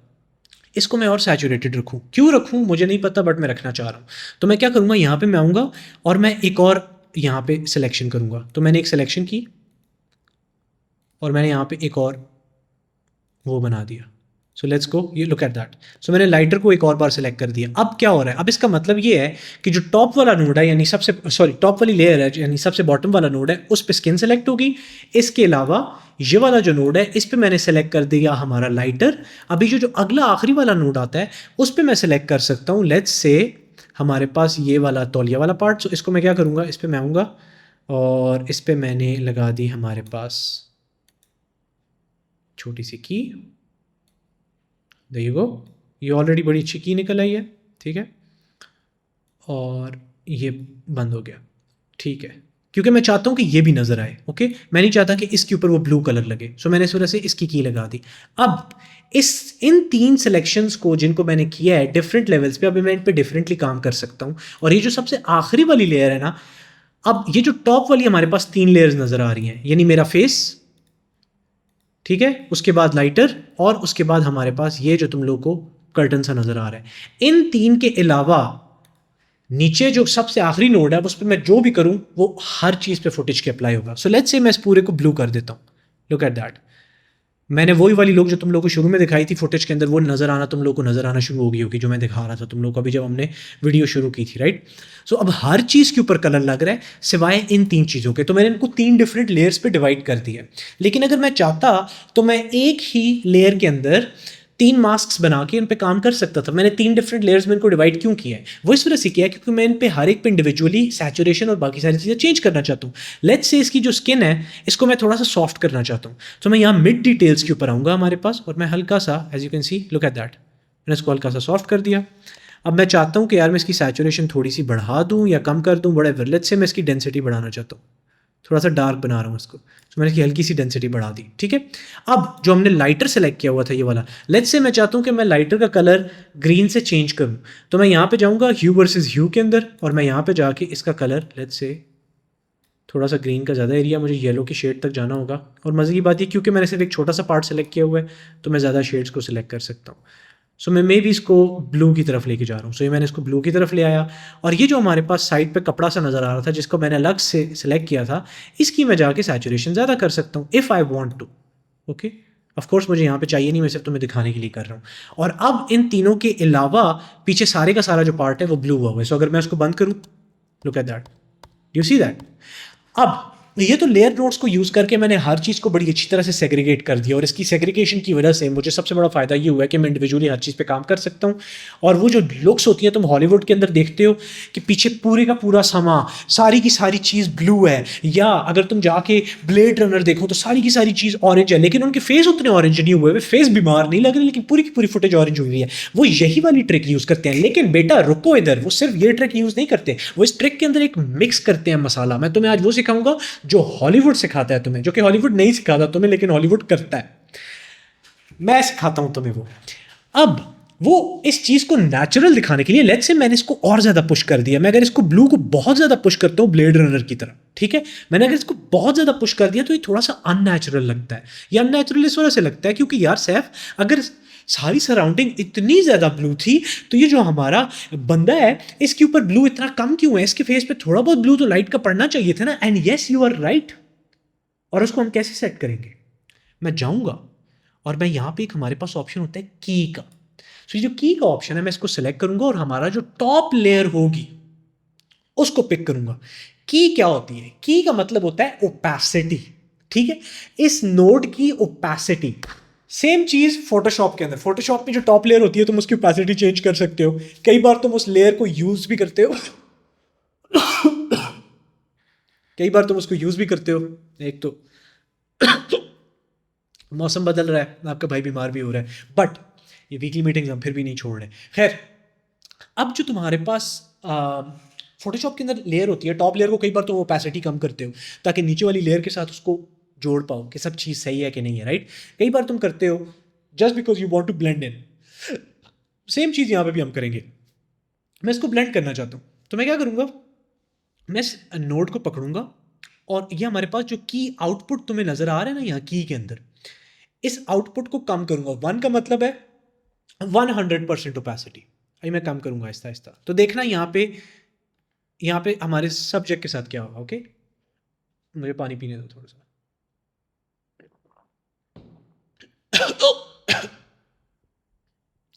इसको मैं और सैचुरेटेड रखूँ। क्यों रखूँ मुझे नहीं पता, बट मैं रखना चाह रहा हूँ। तो मैं क्या करूँगा, यहाँ पर मैं आऊँगा और मैं एक और यहाँ पे सिलेक्शन करूँगा। तो मैंने एक सिलेक्शन की और मैंने यहाँ पे एक और वो बना दिया। सो लेट्स गो, ये लुक एट दैट। सो मैंने लाइटर को एक और बार सेलेक्ट कर दिया। अब क्या हो रहा है, अब इसका मतलब ये है कि जो टॉप वाला नोड है, यानी टॉप वाली लेयर है, यानी सबसे बॉटम वाला नोड है, उस पर स्किन सेलेक्ट होगी। इसके अलावा ये वाला जो नोड है, इस पर मैंने सेलेक्ट कर दिया हमारा लाइटर। अभी जो अगला आखिरी वाला नोड आता है, उस पर मैं सेलेक्ट कर सकता हूँ, लेट्स से हमारे पास ये वाला तौलिया वाला पार्ट। सो इसको मैं क्या करूँगा, इस पर मैं आऊँगा और इस पर मैंने लगा दी हमारे पास छोटी सी की, देयर यू गो। ये ऑलरेडी बड़ी अच्छी की निकल आई है, ठीक है। और ये बंद हो गया, ठीक है, क्योंकि मैं चाहता हूँ कि ये भी नज़र आए। ओके, मैं नहीं चाहता कि इसके ऊपर वो ब्लू कलर लगे। सो मैंने इस वजह से इसकी की लगा दी। अब इन 3 सिलेक्शंस को जिनको मैंने किया है डिफरेंट लेवल्स पे, अभी मैं इन पे डिफरेंटली काम कर सकता हूँ। और ये जो सबसे आखिरी वाली लेयर है ना, अब ये जो टॉप वाली हमारे पास 3 लेयर्स नज़र आ रही हैं, यानी मेरा फेस, ठीक है, उसके बाद लाइटर और उसके बाद हमारे पास ये जो तुम लोग को कर्टन सा नज़र आ रहा है। इन 3 के अलावा नीचे जो सबसे आखिरी नोड है, उस पर मैं जो भी करूं वो हर चीज़ पे फुटेज के अप्लाई होगा। सो लेट्स से मैं इस पूरे को ब्लू कर देता हूँ, लुक एट दैट। मैंने वही वाली लोग जो तुम लोग को शुरू में दिखाई थी फुटेज के अंदर, वो नज़र आना तुम लोग को नज़र आना शुरू हो गई होगी, जो मैं दिखा रहा था तुम लोग को अभी जब हमने वीडियो शुरू की थी, राइट। सो अब हर चीज़ के ऊपर कलर लग रहा है सिवाय इन 3 चीज़ों के। तो मैंने इनको 3 डिफरेंट लेयर्स पे डिवाइड कर दिया। लेकिन अगर मैं चाहता तो मैं एक ही लेयर के अंदर 3 मास्क बना के इन पे काम कर सकता था। मैंने 3 डिफरेंट लेयर्स में इनको डिवाइड क्यों किया है, वो इस वजह से किया है क्योंकि मैं इन पे हर एक पे इंडिविजुअली सैचुरेशन और बाकी सारी चीज़ें चेंज करना चाहता हूँ। लेट्स से इसकी जो स्किन है, इसको मैं थोड़ा सा सॉफ्ट करना चाहता हूँ। तो मैं यहाँ मिड डिटेल्स के ऊपर आऊँगा हमारे पास, और मैं हल्का सा, as you can see, look at that, मैंने इसको हल्का सा सॉफ्ट कर दिया। अब मैं चाहता हूँ कि यार मैं इसकी सैचुरेशन थोड़ी सी बढ़ा दूँ या कम कर दूँ, बड़े लेट्स से मैं इसकी डेंसिटी बढ़ाना चाहता हूँ, थोड़ा सा डार्क बना रहा हूँ इसको। तो मैंने इसकी हल्की सी डेंसिटी बढ़ा दी, ठीक है। अब जो हमने लाइटर सेलेक्ट किया हुआ था ये वाला, लेट्स से मैं चाहता हूँ कि मैं लाइटर का कलर ग्रीन से चेंज करूँ। तो मैं यहाँ पे जाऊँगा ह्यू वर्सेस ह्यू के अंदर, और मैं यहाँ पे जाके इसका कलर, लेट्स से थोड़ा सा ग्रीन का ज़्यादा एरिया, मुझे येलो की शेड तक जाना होगा। और मज़े की बात ये, क्योंकि मैंने सिर्फ एक छोटा सा पार्ट सेलेक्ट किया हुआ है, तो मैं ज़्यादा शेड्स को सिलेक्ट कर सकता हूँ। सो मैं मे भी इसको ब्लू की तरफ लेके जा रहा हूँ। सो ये मैंने इसको ब्लू की तरफ ले आया, और ये जो हमारे पास साइड पे कपड़ा सा नज़र आ रहा था जिसको मैंने अलग से सिलेक्ट किया था, इसकी मैं जाके सैचुरेशन ज़्यादा कर सकता हूँ if I want to. Okay, of course मुझे यहाँ पे चाहिए नहीं, मैं सिर्फ तुम्हें दिखाने के लिए कर रहा हूँ। और अब इन तीनों के अलावा पीछे सारे का सारा जो पार्ट है वो ब्लू हुआ है। सो अगर मैं उसको बंद करूँ, look at that, do you see that. अब ये तो लेयर नोड्स को यूज़ करके मैंने हर चीज़ को बड़ी अच्छी तरह से सेग्रीगेट कर दिया, और इसकी सेग्रीगेशन की वजह से मुझे सबसे बड़ा फ़ायदा ये हुआ है कि मैं इंडिविजुअली हर चीज़ पे काम कर सकता हूँ। और वो जो लुक्स होती हैं, तुम हॉलीवुड के अंदर देखते हो कि पीछे पूरे का पूरा समा सारी की सारी चीज़ ब्लू है, या अगर तुम जाके ब्लेड रनर देखो तो सारी की सारी चीज़ ऑरेंज है, लेकिन उनके फेस उतने ऑरेंज नहीं हुए, वे फेस बीमार नहीं लग रहे, लेकिन पूरी की पूरी फुटेज ऑरेंज हुई है। वो यही वाली ट्रिक यूज़ करते हैं। लेकिन बेटा रुको इधर, वो सिर्फ ये ट्रिक यूज़ नहीं करते, वो इस ट्रिक के अंदर एक मिक्स करते हैं मसाला। मैं तुम्हें आज वो सिखाऊंगा जो हॉलीवुड सिखाता है तुम्हें, जो कि हॉलीवुड नहीं सिखाता तुम्हें, लेकिन हॉलीवुड करता है। मैं सिखाता हूं तुम्हें वो। अब वो इस चीज़ को नेचुरल दिखाने के लिए लेट्स से मैंने इसको और ज़्यादा पुश कर दिया, मैं अगर इसको ब्लू को बहुत ज़्यादा पुश करता हूँ ब्लेड रनर की तरह, ठीक है, मैंने अगर इसको बहुत ज़्यादा पुश कर दिया तो ये थोड़ा सा अननेचुरल लगता है। ये अननेचुरल इस वजह से लगता है क्योंकि यार सैफ, अगर सारी सराउंडिंग इतनी ज़्यादा ब्लू थी तो ये जो हमारा बंदा है इसके ऊपर ब्लू इतना कम क्यों है, इसके फेस पे थोड़ा बहुत ब्लू तो लाइट का पड़ना चाहिए था ना। And yes you are right. और उसको हम कैसे सेट करेंगे, मैं जाऊँगा और मैं यहाँ पे एक हमारे पास ऑप्शन होता है की का। सो ये जो की का ऑप्शन है मैं इसको सेलेक्ट करूंगा और हमारा जो टॉप लेयर होगी उसको पिक करूंगा। की क्या होती है, की का मतलब होता है ओपेसिटी, ठीक है, इस नोड की ओपेसिटी। सेम चीज फोटोशॉप के अंदर, फोटोशॉप में जो टॉप लेयर होती है तुम उसकी ओपेसिटी चेंज कर सकते हो, कई बार तुम उस लेयर को यूज भी करते हो कई बार तुम उसको यूज भी करते हो। एक तो मौसम बदल रहा है, आपका भाई बीमार भी हो रहा है, बट ये वीकली मीटिंग्स हम फिर भी नहीं छोड़ रहे। खैर, अब जो तुम्हारे पास फोटोशॉप के अंदर लेयर होती है, टॉप लेयर को कई बार तुम ओपेसिटी कम करते हो ताकि नीचे वाली लेयर के साथ उसको जोड़ पाओ कि सब चीज़ सही है कि नहीं है, राइट। कई बार तुम करते हो just because you want to blend in. Same चीज़ यहाँ पे भी हम करेंगे। मैं इसको ब्लेंड करना चाहता हूँ तो मैं क्या करूँगा, मैं इस नोड को पकड़ूंगा और ये हमारे पास जो की आउटपुट तुम्हें नज़र आ रहा है ना यहाँ की के अंदर, इस आउटपुट को कम करूंगा। 1 का मतलब है 100% ओपेसिटी, अभी मैं कम करूंगा आहिस्ता आहिस्ता। तो देखना यहाँ पे हमारे सब्जेक्ट के साथ क्या होगा। ओके, मुझे पानी पीने दो थोड़ा सा।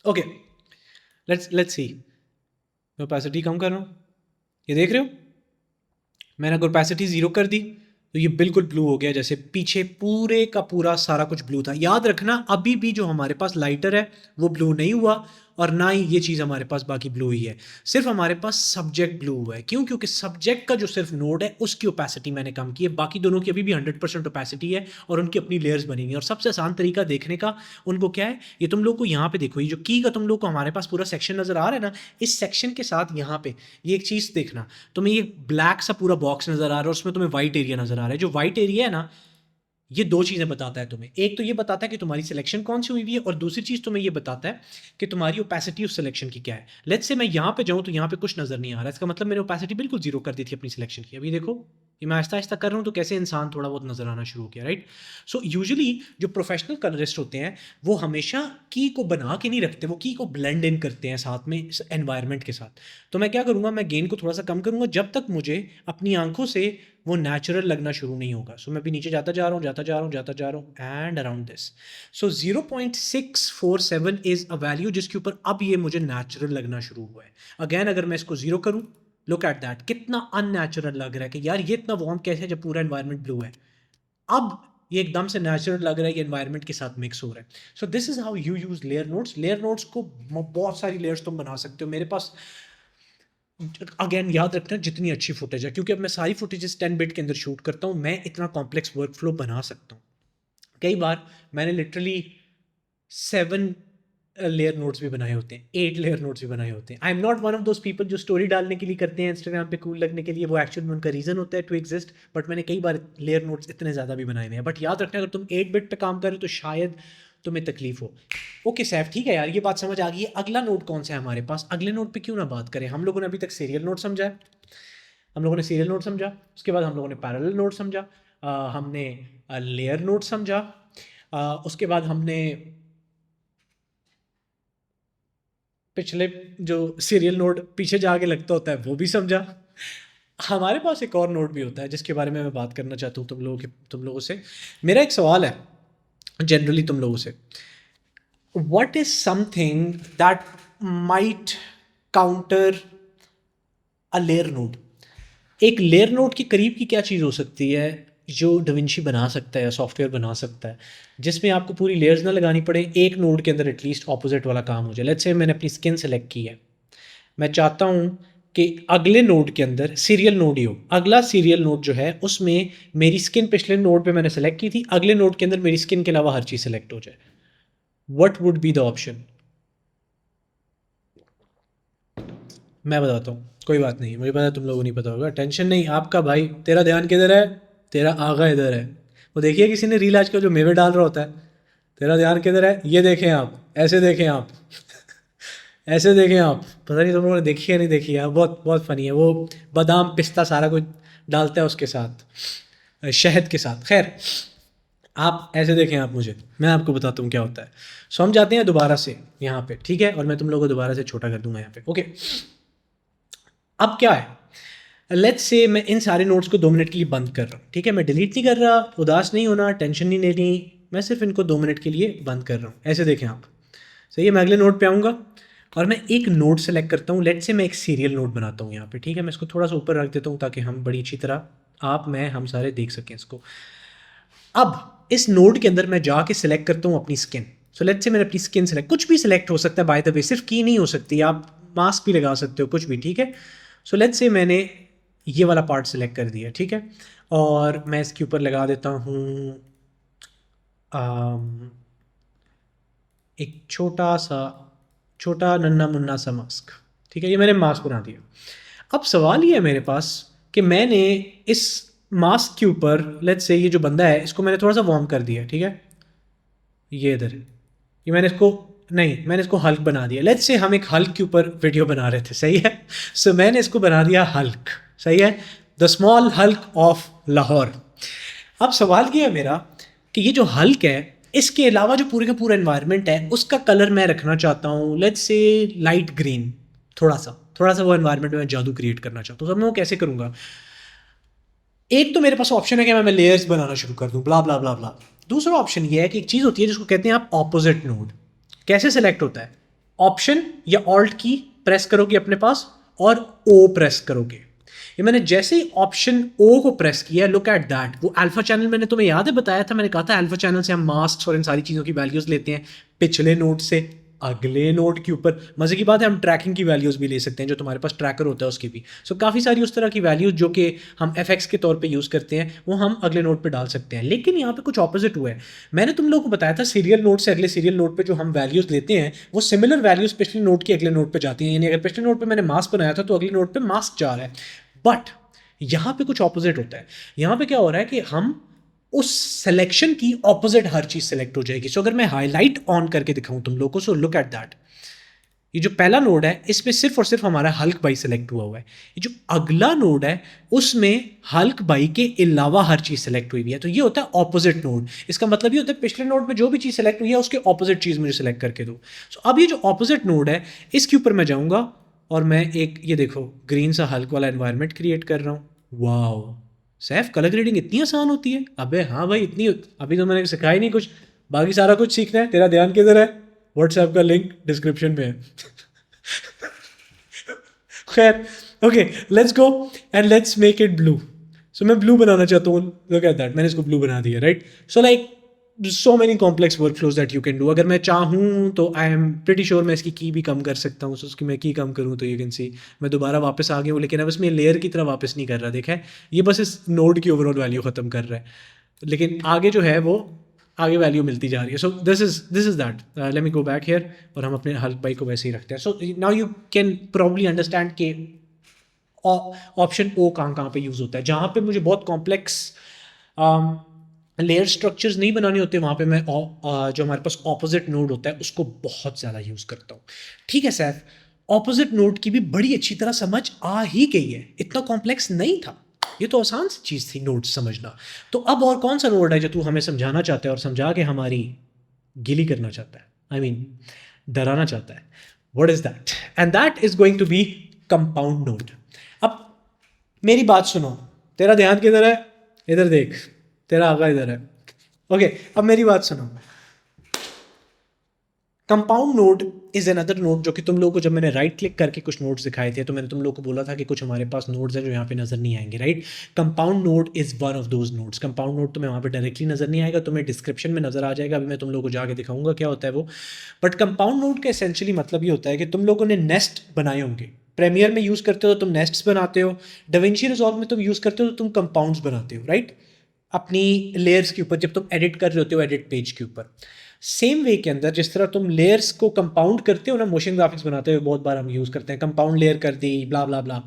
Okay, let's see. मैं ओपेसिटी कम कर रहा हूँ, ये देख रहे हो, मैंने अगर ओपेसिटी 0 कर दी तो ये बिल्कुल ब्लू हो गया, जैसे पीछे पूरे का पूरा सारा कुछ ब्लू था। याद रखना अभी भी जो हमारे पास लाइटर है वो ब्लू नहीं हुआ और ना ही ये चीज़ हमारे पास बाकी ब्लू ही है, सिर्फ हमारे पास सब्जेक्ट ब्लू हुआ है। क्यों? क्योंकि सब्जेक्ट का जो सिर्फ नोड है उसकी ओपेसिटी मैंने कम की है, बाकी दोनों की अभी भी 100% ओपेसिटी है और उनकी अपनी लेयर्स बनी हुई है। और सबसे आसान तरीका देखने का उनको क्या है, ये तुम लोग को यहाँ पे देखो, ये जो की का तुम लोग को हमारे पास पूरा सेक्शन नज़र आ रहा है ना, इस सेक्शन के साथ यहाँ पे ये एक चीज़ देखना, तुम्हें ये ब्लैक सा पूरा बॉक्स नज़र आ रहा है और उसमें तुम्हें वाइट एरिया नज़र आ रहा है। जो वाइट एरिया है ना, ये दो चीज़ें बताता है तुम्हें। एक तो ये बताता है कि तुम्हारी सिलेक्शन कौन सी हुई हुई है और दूसरी चीज़ तुम्हें ये बताता है कि तुम्हारी ओपेसिटी उस सिलेक्शन की क्या है। लेट्स से मैं यहाँ पे जाऊँ तो यहाँ पे कुछ नज़र नहीं आ रहा है, इसका मतलब मैंने ओपेसिटी बिल्कुल 0 कर दी थी अपनी सिलेक्शन की। अभी देखो ये मैं आहिस्ता आहिस्ता कर रहा हूँ तो कैसे इंसान थोड़ा बहुत नज़र आना शुरू हो गया, राइट। सो यूजुअली जो प्रोफेशनल कलरिस्ट होते हैं वो हमेशा की को बना के नहीं रखते, वो की को ब्लेंड इन करते हैं साथ में इस एनवायरनमेंट के साथ। तो मैं क्या करूँगा, मैं गेन को थोड़ा सा कम करूँगा जब तक मुझे अपनी आंखों से वो नेचुरल लगना शुरू नहीं होगा। सो मैं भी नीचे जाता जा रहा हूँ, जाता जा रहा हूँ, जाता जा रहा हूँ and around this. So 0.647 is a value जिसके ऊपर अब ये मुझे नेचुरल लगना शुरू हुआ है। अगेन अगर मैं इसको 0 करूँ, लुक एट दैट, कितना अननेचुरल लग रहा है कि यार ये इतना वार्म कैसे है जब पूरा एनवायरनमेंट ब्लू है। अब ये एकदम से नेचुरल लग रहा है, ये एनवायरनमेंट के साथ मिक्स हो रहा है। So this is how you use layer notes. Layer notes को बहुत सारी लेयर्स तुम बना सकते हो। मेरे पास अगेन याद रखना जितनी अच्छी फुटेज है, क्योंकि अब मैं सारी फुटेजेस 10 बिट के अंदर शूट करता हूँ, मैं इतना कॉम्प्लेक्स वर्क फ्लो बना सकता हूँ। कई बार मैंने लिटरली 7 लेयर नोट्स भी बनाए होते हैं, 8 लेयर नोट्स भी बनाए होते हैं। I am not one of those people जो स्टोरी डालने के लिए करते हैं इंस्टाग्राम पे कूल लगने के लिए, वो एक्चुअली में उनका रीज़न होता है टू एग्जिस्ट। बट मैंने कई बार लेयर नोट्स इतने ज़्यादा भी बनाए हुए हैं। बट याद रखना अगर तुम 8 बिट पे काम कर रहे हो तो शायद तुम्हें तकलीफ हो। ओके सैफ, ठीक है यार, ये बात समझ आ गई है। अगला नोट कौन सा है हमारे पास, अगले नोट पे क्यों ना बात करें। हम लोगों ने अभी तक सीरियल नोट समझा है, हम लोगों ने सीरियल नोट समझा, उसके बाद हम लोगों ने पैरेलल नोट समझा, हमने लेयर नोट समझा, उसके बाद हमने पिछले जो सीरियल नोड पीछे जाके लगता होता है वो भी समझा। हमारे पास एक और नोड भी होता है जिसके बारे में मैं बात करना चाहता हूँ तुम लोगों से। मेरा एक सवाल है जनरली तुम लोगों से, what is something that might counter a layer node. एक लेयर नोड के करीब की क्या चीज़ हो सकती है जो डविंची बना सकता है या सॉफ्टवेयर बना सकता है जिसमें आपको पूरी लेयर्स ना लगानी पड़े, एक नोड के अंदर एटलीस्ट ऑपोजिट वाला काम हो जाए। लेट्स से मैंने अपनी स्किन सेलेक्ट की है, मैं चाहता हूँ कि अगले नोड के अंदर सीरियल नोड ही हो। अगला सीरियल नोड जो है उसमें मेरी स्किन पिछले नोड पे मैंने सेलेक्ट की थी, अगले नोड के अंदर मेरी स्किन के अलावा हर चीज़ सेलेक्ट हो जाए। What would be the option? मैं बताता हूँ, कोई बात नहीं, मुझे पता है तुम लोगों को नहीं पता होगा, टेंशन नहीं। आपका भाई, तेरा ध्यान किधर है, तेरा आगा इधर है। वो देखिए किसी ने रील आजकल जो मेवे डाल रहा होता है, तेरा ध्यान किधर है, ये देखें आप, ऐसे देखें आप ऐसे देखें आप, पता नहीं तुम लोगों ने देखी है नहीं देखी है, बहुत बहुत फ़नी है वो। बादाम पिस्ता सारा कुछ डालता है उसके साथ, शहद के साथ। खैर आप ऐसे देखें, आप मुझे, मैं आपको बताता हूँ क्या होता है। सो हम जाते हैं दोबारा से यहाँ पे, ठीक है, और मैं तुम लोगों को दोबारा से छोटा कर दूंगा यहाँ पे, ओके। अब क्या है, लेट्स से मैं इन सारे नोट्स को 2 मिनट के लिए बंद कर रहा हूँ, ठीक है। मैं डिलीट नहीं कर रहा, उदास नहीं होना, टेंशन नहीं लेनी, मैं सिर्फ इनको 2 मिनट के लिए बंद कर रहा हूँ। ऐसे देखें आप, सही है। मैं अगले नोट पे आऊँगा और मैं एक नोट सेलेक्ट करता हूँ। लेट्स से मैं एक सीरियल नोट बनाता हूँ यहाँ पे, ठीक है। मैं इसको थोड़ा सा ऊपर रख देता हूँ ताकि हम बड़ी अच्छी तरह, आप, मैं, हम सारे देख सकें इसको। अब इस नोड के अंदर मैं जाके सिलेक्ट करता हूँ अपनी स्किन। सो लेट्स से मैंने अपनी स्किन सिलेक्ट, कुछ भी सिलेक्ट हो सकता है बाय द वे, सिर्फ की नहीं हो सकती, आप मास्क भी लगा सकते हो, कुछ भी, ठीक है। सो लेट्स से मैंने ये वाला पार्ट सिलेक्ट कर दिया, ठीक है, और मैं इसके ऊपर लगा देता हूँ एक छोटा नन्ना मुन्ना सा मास्क, ठीक है। ये मैंने मास्क बना दिया। अब सवाल ये है मेरे पास कि मैंने इस मास्क के ऊपर, लेट्स से ये जो बंदा है इसको मैंने थोड़ा सा वार्म कर दिया, ठीक है। ये इधर, ये मैंने इसको, नहीं, मैंने इसको हल्क बना दिया। लेट्स से हम एक हल्क के ऊपर वीडियो बना रहे थे, सही है। सो मैंने इसको बना दिया हल्क, सही है, the small Hulk of Lahore. अब सवाल ये है मेरा कि ये जो हल्क है, इसके अलावा जो पूरे का पूरा एनवायरनमेंट है उसका कलर मैं रखना चाहता हूँ लेट्स से लाइट ग्रीन, थोड़ा सा वो एनवायरनमेंट में जादू क्रिएट करना चाहता हूँ। तो मैं वो कैसे करूँगा? एक तो मेरे पास ऑप्शन है कि मैं लेयर्स बनाना शुरू कर दूँ, ब्ला ब्ला ब्ला ब्ला। दूसरा ऑप्शन ये है कि एक चीज़ होती है जिसको कहते हैं आप ऑपोजिट नोड। कैसे सेलेक्ट होता है? ऑप्शन या ऑल्ट की प्रेस करोगे अपने पास और ओ प्रेस करोगे। ये मैंने जैसे ही ऑप्शन ओ को प्रेस किया, लुक एट दैट, वो अल्फा चैनल मैंने तुम्हें याद है बताया था, मैंने कहा था अल्फा चैनल से हम मास्क और इन सारी चीज़ों की वैल्यूज़ लेते हैं पिछले नोड से अगले नोड के ऊपर। मज़े की बात है, हम ट्रैकिंग की वैल्यूज़ भी ले सकते हैं, जो तुम्हारे पास ट्रैकर होता है उसकी भी। सो काफ़ी सारी उस तरह की वैल्यूज़ जो कि हम एफ के तौर पे यूज़ करते हैं, वो हम अगले नोड पे डाल सकते हैं। लेकिन यहाँ पे कुछ ऑपोजिट हुआ है। मैंने तुम लोगों को बताया था सीरियल नोड से अगले सीरियल नोड पे जो हम वैल्यूज़ लेते हैं वो सिमिलर वैल्यूज़ पिछले नोड के अगले नोड पे जाती हैं। यानी अगर पिछले नोड पे मैंने मास्क बनाया था तो अगले नोड पे मास्क जा रहा है। बट यहाँ पे कुछ ऑपोजिट होता है। यहाँ पे क्या हो रहा है कि हम उस सिलेक्शन की ऑपोजिट हर चीज़ सेलेक्ट हो जाएगी। सो अगर मैं हाईलाइट ऑन करके दिखाऊं तुम लोगों को, सो लुक एट दैट, ये जो पहला नोड है इसमें सिर्फ और सिर्फ हमारा हल्क बाई सेलेक्ट हुआ है। ये जो अगला नोड है उसमें हल्क बाई के अलावा हर चीज़ सेलेक्ट हुई हुई है। तो ये होता है ऑपोजिट नोड। इसका मतलब ये होता है पिछले नोड में जो भी चीज़ सेलेक्ट हुई है उसके ऑपोजिट चीज़ मुझे सेलेक्ट करके दो। सो अब ये जो ऑपोजिट नोड है इसके ऊपर मैं जाऊँगा और मैं एक, ये देखो, ग्रीन सा हल्क वाला एनवायरनमेंट क्रिएट कर रहा हूँ। वाओ सैफ, कलर ग्रेडिंग इतनी आसान होती है? अबे हाँ भाई, इतनी, अभी तो मैंने सिखाई नहीं कुछ, बाकी सारा कुछ सीखना है। तेरा ध्यान किधर है? व्हाट्सएप का लिंक डिस्क्रिप्शन में है। खैर, okay, let's go and let's make it blue. So मैं ब्लू बनाना चाहता हूँ, लुक एट दैट, मैंने इसको ब्लू बना दिया, right. So like so many complex work flows that you can do. अगर मैं चाहूँ तो आई एम प्रिटी श्योर मैं इसकी की भी कम कर सकता हूँ। सो उसकी मैं की कम करूँ तो यू कैन सी मैं दोबारा वापस आ गया हूँ, लेकिन अब इसमें लेयर की तरह वापस नहीं कर रहा। देखा है, ये बस इस नोड की ओवरऑल वैल्यू ख़त्म कर रहा है, लेकिन आगे जो है वो आगे वैल्यू मिलती जा रही है। So this is that. Let me go back here और हम अपने हल्क बाई को वैसे ही रखते हैं। So now you can probably understand कि ऑप्शन ओ कहाँ पे यूज़ होता है। जहाँ पे मुझे बहुत कॉम्प्लेक्स लेयर स्ट्रक्चर्स नहीं बनाने होते, वहाँ पे मैं जो हमारे पास ऑपोजिट नोड होता है उसको बहुत ज़्यादा यूज़ करता हूँ। ठीक है सैफ, ऑपोजिट नोड की भी बड़ी अच्छी तरह समझ आ ही गई है, इतना कॉम्प्लेक्स नहीं था, ये तो आसान सी चीज़ थी नोड समझना। तो अब और कौन सा नोड है जो तू हमें समझाना चाहता है और समझा के हमारी गिली करना चाहता है, आई मीन डराना चाहता है? What is that? And that is going to be compound node. अब मेरी बात सुनो, तेरा ध्यान किधर है? इधर देख, तेरा आगा इधर है। ओके, अब मेरी बात सुनो। Compound node is another node जो कि तुम लोगों को, जब मैंने राइट क्लिक करके कुछ नोड्स दिखाए थे तो मैंने तुम लोगों को बोला था कि कुछ हमारे पास नोड्स हैं जो यहाँ पे नजर नहीं आएंगे, right. Compound node is one of those nodes. Compound node तुम्हें वहाँ पे डायरेक्टली नजर नहीं आएगा, तुम्हें डिस्क्रिप्शन में नजर आ जाएगा। अभी मैं तुम लोगों को जाके दिखाऊंगा क्या होता है वो। बट कंपाउंड नोड का एसेंशियली मतलब ये होता है कि तुम लोगों ने नेस्ट बनाए होंगे। प्रीमियर में यूज़ करते हो तो तुम नेस्ट्स बनाते हो, डाविंची रिजॉल्व में तुम यूज़ करते हो तो तुम कंपाउंड्स बनाते हो, राइट, अपनी लेयर्स के ऊपर जब तुम एडिट कर रहे होते हो एडिट पेज के ऊपर। सेम वे के अंदर जिस तरह तुम लेयर्स को कंपाउंड करते हो ना, मोशन ग्राफिक्स बनाते हो बहुत बार हम यूज़ करते हैं, कंपाउंड लेयर कर दी, ब्ला ब्ला ब्ला,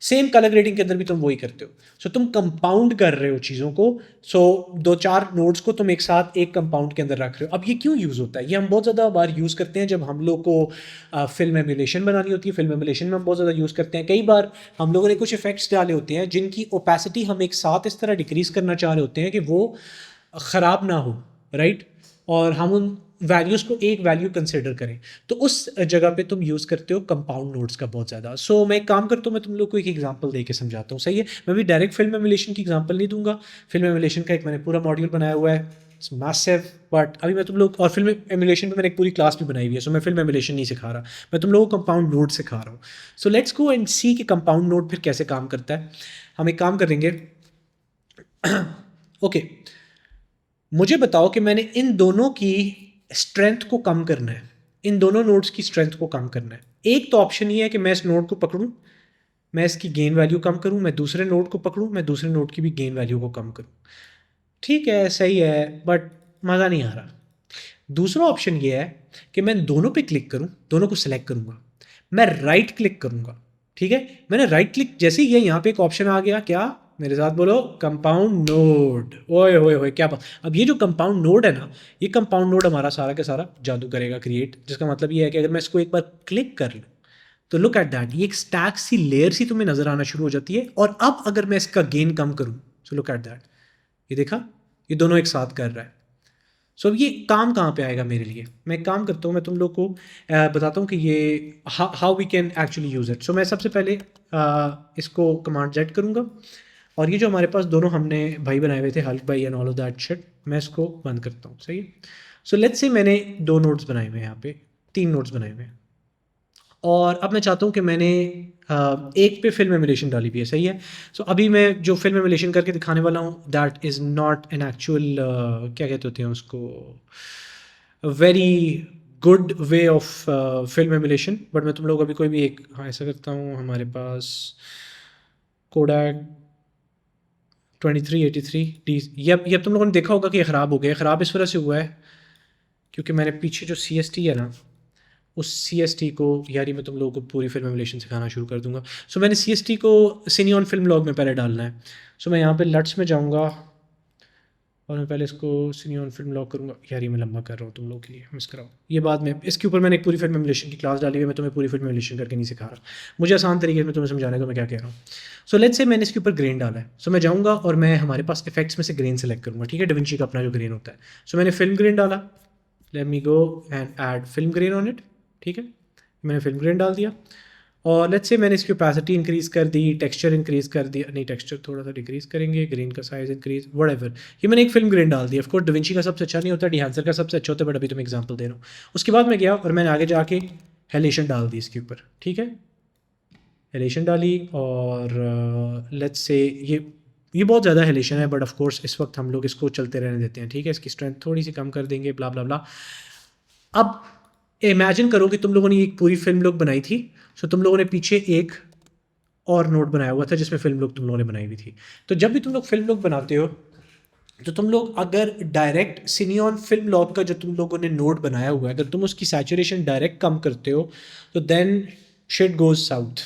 सेम कलर ग्रेडिंग के अंदर भी तुम वही करते हो। सो तुम कंपाउंड कर रहे हो चीज़ों को। सो 2-4 नोड्स को तुम एक साथ एक कंपाउंड के अंदर रख रहे हो। अब ये क्यों यूज़ होता है? ये हम बहुत ज़्यादा बार यूज़ करते हैं जब हम लोग को फिल्म एमुलेशन बनानी होती है। फिल्म एमुलेशन में हम बहुत ज़्यादा यूज़ करते हैं। कई बार हम लोगों ने कुछ इफेक्ट्स डाले होते हैं जिनकी ओपेसिटी हम एक साथ इस तरह डिक्रीज़ करना चाह रहे होते हैं कि वो ख़राब ना हो, राइट, और हम उन वैल्यूज़ को एक वैल्यू कंसिडर करें, तो उस जगह पे तुम यूज़ करते हो कंपाउंड नोड्स का बहुत ज़्यादा। सो मैं एक काम करता हूँ, मैं तुम लोग को एक एग्जांपल दे के समझाता हूँ, सही है? मैं भी डायरेक्ट फिल्म एमुलेशन की एग्जांपल नहीं दूंगा। फिल्म एमुलेशन का एक मैंने पूरा मॉड्यूल बनाया हुआ है, इट्स मैसिव, बट अभी मैं तुम लोग, और फिल्म एमुलेशन पे मैंने एक पूरी क्लास भी बनाई हुई है। सो मैं फिल्म एमुलेशन नहीं सिखा रहा, मैं तुम लोगों को कंपाउंड नोड सिखा रहा हूँ। सो लेट्स गो एंड सी कि कंपाउंड नोड फिर कैसे काम करता है। हम एक काम करेंगे, ओके, मुझे बताओ कि मैंने इन दोनों की स्ट्रेंथ को कम करना है, इन दोनों नोड्स की स्ट्रेंथ को कम करना है। एक तो ऑप्शन ये है कि मैं इस नोड को पकड़ूं, मैं इसकी गेन वैल्यू कम करूं, मैं दूसरे नोड को पकड़ूं, मैं दूसरे नोड की भी गेन वैल्यू को कम करूं। ठीक है, सही है, बट मज़ा नहीं आ रहा। दूसरा ऑप्शन ये है कि मैं दोनों पे क्लिक करूं, दोनों को सिलेक्ट करूंगा, मैं राइट क्लिक करूंगा। ठीक है, मैंने राइट क्लिक जैसे ही, ये यहाँ पे एक ऑप्शन आ गया, क्या, मेरे साथ बोलो, कंपाउंड नोड। ओए होए होए, क्या बात। अब ये जो कंपाउंड नोड है ना, ये कंपाउंड नोड हमारा सारा का सारा जादू करेगा क्रिएट, जिसका मतलब ये है कि अगर मैं इसको एक बार क्लिक कर लूँ तो लुक एट दैट, ये एक स्टैक सी लेयर सी तुम्हें नजर आना शुरू हो जाती है। और अब अगर मैं इसका गेन कम करूँ, सो लुक एट दैट, ये देखा, ये दोनों एक साथ कर रहा है। सो अब ये काम कहाँ पे आएगा मेरे लिए? मैं एक काम करता हूँ, मैं तुम लोग को बताता हूँ कि ये how we can actually use it. So मैं सबसे पहले इसको कमांड जेड करूँगा, और ये जो हमारे पास दोनों हमने भाई बनाए हुए थे, हल्क भाई and all of that shit, मैं इसको बंद करता हूँ, सही है? सो लेट्स से मैंने 2 नोड्स बनाए हुए हैं, यहाँ पे 3 नोड्स बनाए हुए हैं, और अब मैं चाहता हूँ कि मैंने एक पे फिल्म एमुलेशन डाली हुई है, सही है? सो अभी मैं जो फिल्म एमुलेशन करके दिखाने वाला हूँ, that is not an actual, क्या कहते होते हैं उसको, very good way of film emulation. But मैं तुम लोग अभी कोई भी एक, हाँ ऐसा करता हूँ, हमारे पास कोडैक 2383D, ये अब तुम लोगों ने देखा होगा कि ये ख़राब हो गया। ख़राब इस वजह से हुआ है क्योंकि मैंने पीछे जो CST है ना, उस CST को, यार ये मैं तुम लोगों को पूरी फिल्म एमुलेशन सिखाना शुरू कर दूंगा। सो मैंने CST को सिनियॉन फिल्म लॉग में पहले डालना है। सो मैं यहाँ पे लट्स में जाऊँगा और मैं पहले इसको सिनियॉन फिल्म लॉग करूँगा। यार ये मैं लंबा कर रहा हूँ तुम लोगों के लिए, मिस कराओ ये बाद में। इसके ऊपर मैंने एक पूरी फिल्म एमुलेशन की क्लास डाली हुई है, मैं तुम्हें पूरी फिल्म एमुलेशन करके नहीं सिखा रहा, मुझे आसान तरीके में तुम्हें समझाने को मैं क्या कह रहा हूँ। सो लेट्स से मैंने इसके ऊपर ग्रेन डाला है। सो मैं जाऊँगा और मैं हमारे पास इफेक्ट्स में से ग्रेन सेलेक्ट करूँगा, ठीक है, डिविंची का अपना जो ग्रेन होता है। सो मैंने फिल्म ग्रेन डाला, let me go and add film grain on it, ठीक है, मैंने फिल्म ग्रेन डाल दिया। और लेट्स से मैंने इसकी ओपेसिटी इंक्रीज़ कर दी, टेक्सचर इंक्रीज़ कर दिया, नहीं टेक्सचर थोड़ा सा डिक्रीज़ करेंगे, ग्रेन का साइज़ इंक्रीज़, व्हाटएवर, ये मैंने एक फिल्म ग्रेन डाल दिया। ऑफ कोर्स डिविंची का सबसे अच्छा नहीं होता, डिहांसर का सबसे अच्छा होता है, बट अभी तो मैं एग्जांपल दे रहा हूँ। उसके बाद मैं गया और मैंने आगे जाके हेलेशन डाल दी इसके ऊपर, ठीक है, हेलेशन डाली। और लेट्स से ये बहुत ज़्यादा हेलेशन है, बट ऑफ कोर्स इस वक्त हम लोग इसको चलते रहने देते हैं, ठीक है, इसकी स्ट्रेंथ थोड़ी सी कम कर देंगे, ब्ला ब्ला ब्ला। अब इमेजिन करो कि तुम लोगों ने एक पूरी फिल्म लुक बनाई थी। सो तुम लोगों ने पीछे एक और नोट बनाया हुआ था जिसमें फिल्म लुक तुम लोगों ने बनाई हुई थी। तो जब भी तुम लोग फिल्म लुक बनाते हो, तो तुम लोग अगर डायरेक्ट सिनियॉन फिल्म लॉग का जो तुम लोगों ने नोट बनाया हुआ है, अगर तुम उसकी सैचुरेशन डायरेक्ट कम करते हो, तो देन शिट गोज साउथ।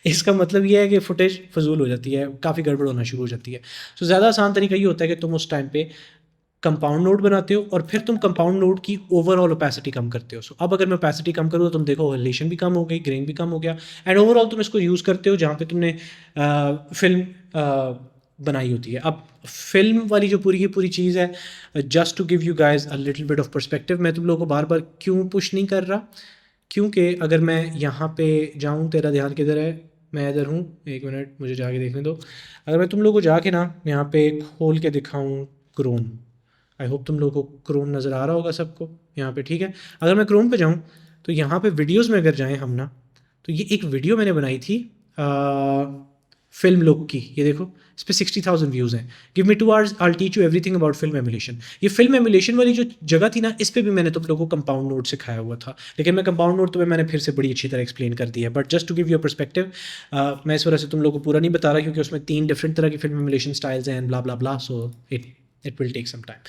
इसका मतलब ये है कि फुटेज फजूल हो जाती है, काफ़ी गड़बड़ होना शुरू हो जाती है। सो ज़्यादा आसान तरीका ये होता है कि तुम उस टाइम पे कंपाउंड नोड बनाते हो और फिर तुम कंपाउंड नोड की ओवरऑल ओपेसिटी कम करते हो। सो अब अगर मैं ओपेसिटी कम करूँ तो तुम देखो रिलेशन भी कम हो गई, ग्रेन भी कम हो गया, एंड ओवरऑल तुम इसको यूज़ करते हो जहाँ पे तुमने फिल्म बनाई होती है। अब फिल्म वाली जो पूरी की पूरी चीज़ है, just to give you guys a little bit of perspective, मैं तुम लोगों को बार बार क्यों पुश नहीं कर रहा, क्योंकि अगर मैं यहाँ पे जाऊँ, तेरा ध्यान किधर है, मैं इधर हूँ, एक मिनट मुझे जाके देखने दो। अगर मैं तुम लोगों को जाके ना यहाँ पे खोल के दिखाऊँ क्रोम, आई होप तुम लोगों को क्रोम नज़र आ रहा होगा सबको यहाँ पे, ठीक है। अगर मैं क्रोम पे जाऊँ तो यहाँ पे वीडियोस में अगर जाएँ हम ना, तो ये एक वीडियो मैंने बनाई थी फिल्म लुक की, ये देखो इस पर 60,000 व्यूज़ हैं। Give me 2 hours, I will teach you everything about film emulation. ये फिल्म एमुलेशन वाली जो जगह थी ना, इस पर भी मैंने तुम लोगों को कंपाउंड नोड सिखाया हुआ था, लेकिन मैं कंपाउंड नोड तुम्हें मैंने फिर से बड़ी अच्छी तरह एक्सप्लेन कर दिया है। But just to give you perspective, मैं इस वजह से तुम लोगों को पूरा नहीं बता रहा क्योंकि उसमें 3 डिफरेंट तरह की फिल्म एमुलेशन स्टाइल्स हैं, ब्ला blah blah, so it will take some time.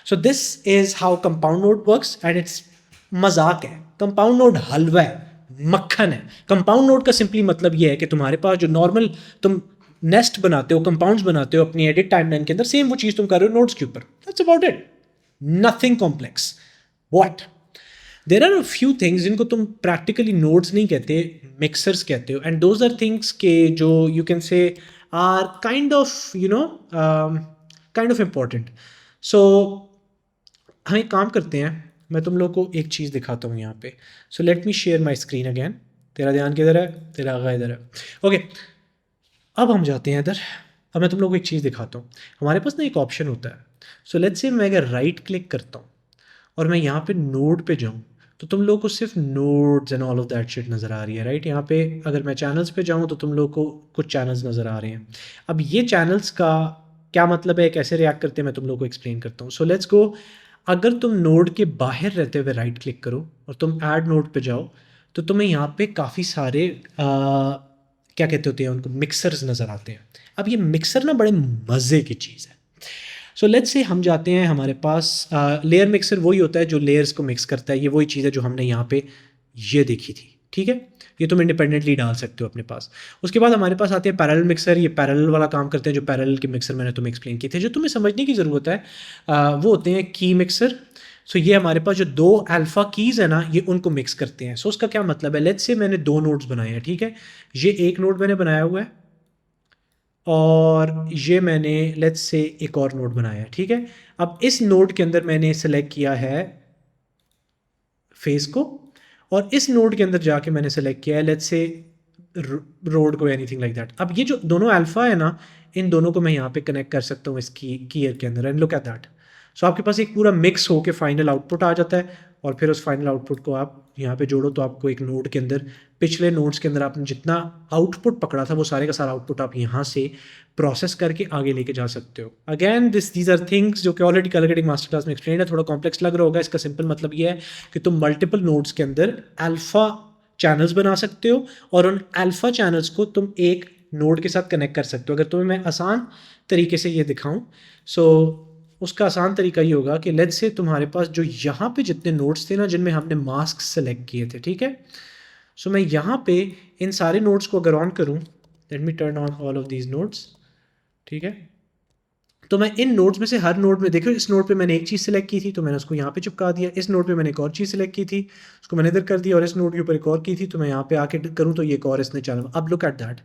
So this is how compound node works and it's मजाक है, compound node हलवा है, मक्खन है। कंपाउंड नोड का सिंपली मतलब ये है कि तुम्हारे पास जो नॉर्मल तुम नेस्ट बनाते हो, कंपाउंड्स बनाते हो अपनी एडिट टाइमलाइन के अंदर, सेम वो चीज़ तुम कर रहे हो नोड्स के ऊपर। That's about it, nothing complex. What, there are a few things जिनको तुम प्रैक्टिकली नोड्स नहीं कहते, मिक्सर्स कहते हो, एंड दोज आर थिंग्स के जो you can say are kind of kind of important. So हम एक काम करते हैं, मैं तुम लोग को एक चीज़ दिखाता हूँ यहाँ पे। So let me share my screen again. तेरा ध्यान किधर है? तेरा आगा इधर है। ओके, अब हम जाते हैं इधर। अब मैं तुम लोग को एक चीज़ दिखाता हूँ। हमारे पास ना एक ऑप्शन होता है। सो लेट्स से मैं अगर राइट क्लिक करता हूँ और मैं यहाँ पे नोड पे जाऊँ, तो तुम लोग को सिर्फ nodes and all of that shit नज़र आ रही है, राइट? यहाँ पे अगर मैं चैनल्स पे जाऊँ तो तुम लोग को कुछ चैनल्स नज़र आ रहे हैं। अब ये चैनल्स का क्या मतलब है, कैसे रिएक्ट करते हैं, मैं तुम लोग को एक्सप्लेन करता हूँ। So let's go. अगर तुम नोड के बाहर रहते हुए राइट क्लिक करो और तुम ऐड नोड पे जाओ, तो तुम्हें यहाँ पे काफ़ी सारे क्या कहते होते हैं उनको, मिक्सर्स नज़र आते हैं। अब ये मिक्सर ना बड़े मज़े की चीज़ है। सो लेट्स से हम जाते हैं, हमारे पास लेयर मिक्सर वही होता है जो लेयर्स को मिक्स करता है। ये वही चीज़ है जो हमने यहाँ पे ये देखी थी, ठीक है? ये तुम इंडिपेंडेंटली डाल सकते हो अपने पास। उसके बाद हमारे पास आते हैं पैरेलल मिक्सर। ये पैरेलल वाला काम करते हैं, जो पैरेलल के मिक्सर मैंने तुम्हें एक्सप्लेन किए थे। जो तुम्हें समझने की ज़रूरत है वो होते हैं की मिक्सर। सो ये हमारे पास जो दो अल्फ़ा कीज़ है ना, ये उनको मिक्स करते हैं। सो उसका क्या मतलब है, लेट्स से मैंने दो नोड्स बनाए हैं, ठीक है? ये एक नोड मैंने बनाया हुआ है और ये मैंने लेट्स से एक और नोड बनाया है, ठीक है? अब इस नोड के अंदर मैंने सेलेक्ट किया है फेस को, और इस नोड के अंदर जाके मैंने सेलेक्ट किया है लेट्स से रोड को, एनीथिंग लाइक दैट। अब ये जो दोनों अल्फा है ना, इन दोनों को मैं यहाँ पे कनेक्ट कर सकता हूँ इस कीयर के अंदर, एंड लुक एट दैट। सो आपके पास एक पूरा मिक्स होके फाइनल आउटपुट आ जाता है, और फिर उस फाइनल आउटपुट को आप यहाँ पे जोड़ो तो आपको एक नोड के अंदर, पिछले नोड्स के अंदर आपने जितना आउटपुट पकड़ा था वो सारे का सारा आउटपुट आप यहाँ से प्रोसेस करके आगे लेके जा सकते हो। अगैन दीज आर थिंग्स जो कि already colour grading master class में एक्सप्लेन है। थोड़ा कॉम्प्लेक्स लग रहा होगा, इसका सिंपल मतलब ये है कि तुम मल्टीपल नोड्स के अंदर अल्फा चैनल्स बना सकते हो, और उन अल्फा चैनल्स को तुम एक नोड के साथ कनेक्ट कर सकते हो। अगर तुम्हें मैं आसान तरीके से ये दिखाऊं, सो उसका आसान तरीका ये होगा कि लेट्स से तुम्हारे पास जो यहाँ पे जितने नोड्स थे ना, जिनमें हमने मास्क सेलेक्ट किए थे, ठीक है? सो मैं यहाँ पे इन सारे नोड्स को अगर ऑन करूँ, let me turn on all of these nodes, ठीक है? तो मैं इन नोड्स में से हर नोड में देखो, इस नोड पे मैंने एक चीज़ सेलेक्ट की थी तो मैंने उसको यहाँ पे चिपका दिया। इस नोड पे मैंने एक और चीज़ सेलेक्ट की थी, उसको मैंने इधर कर दिया, और इस नोड के ऊपर एक और की थी तो मैं यहाँ पे आके करूँ तो ये एक और इसने चैनल। अब लुक एट दैट।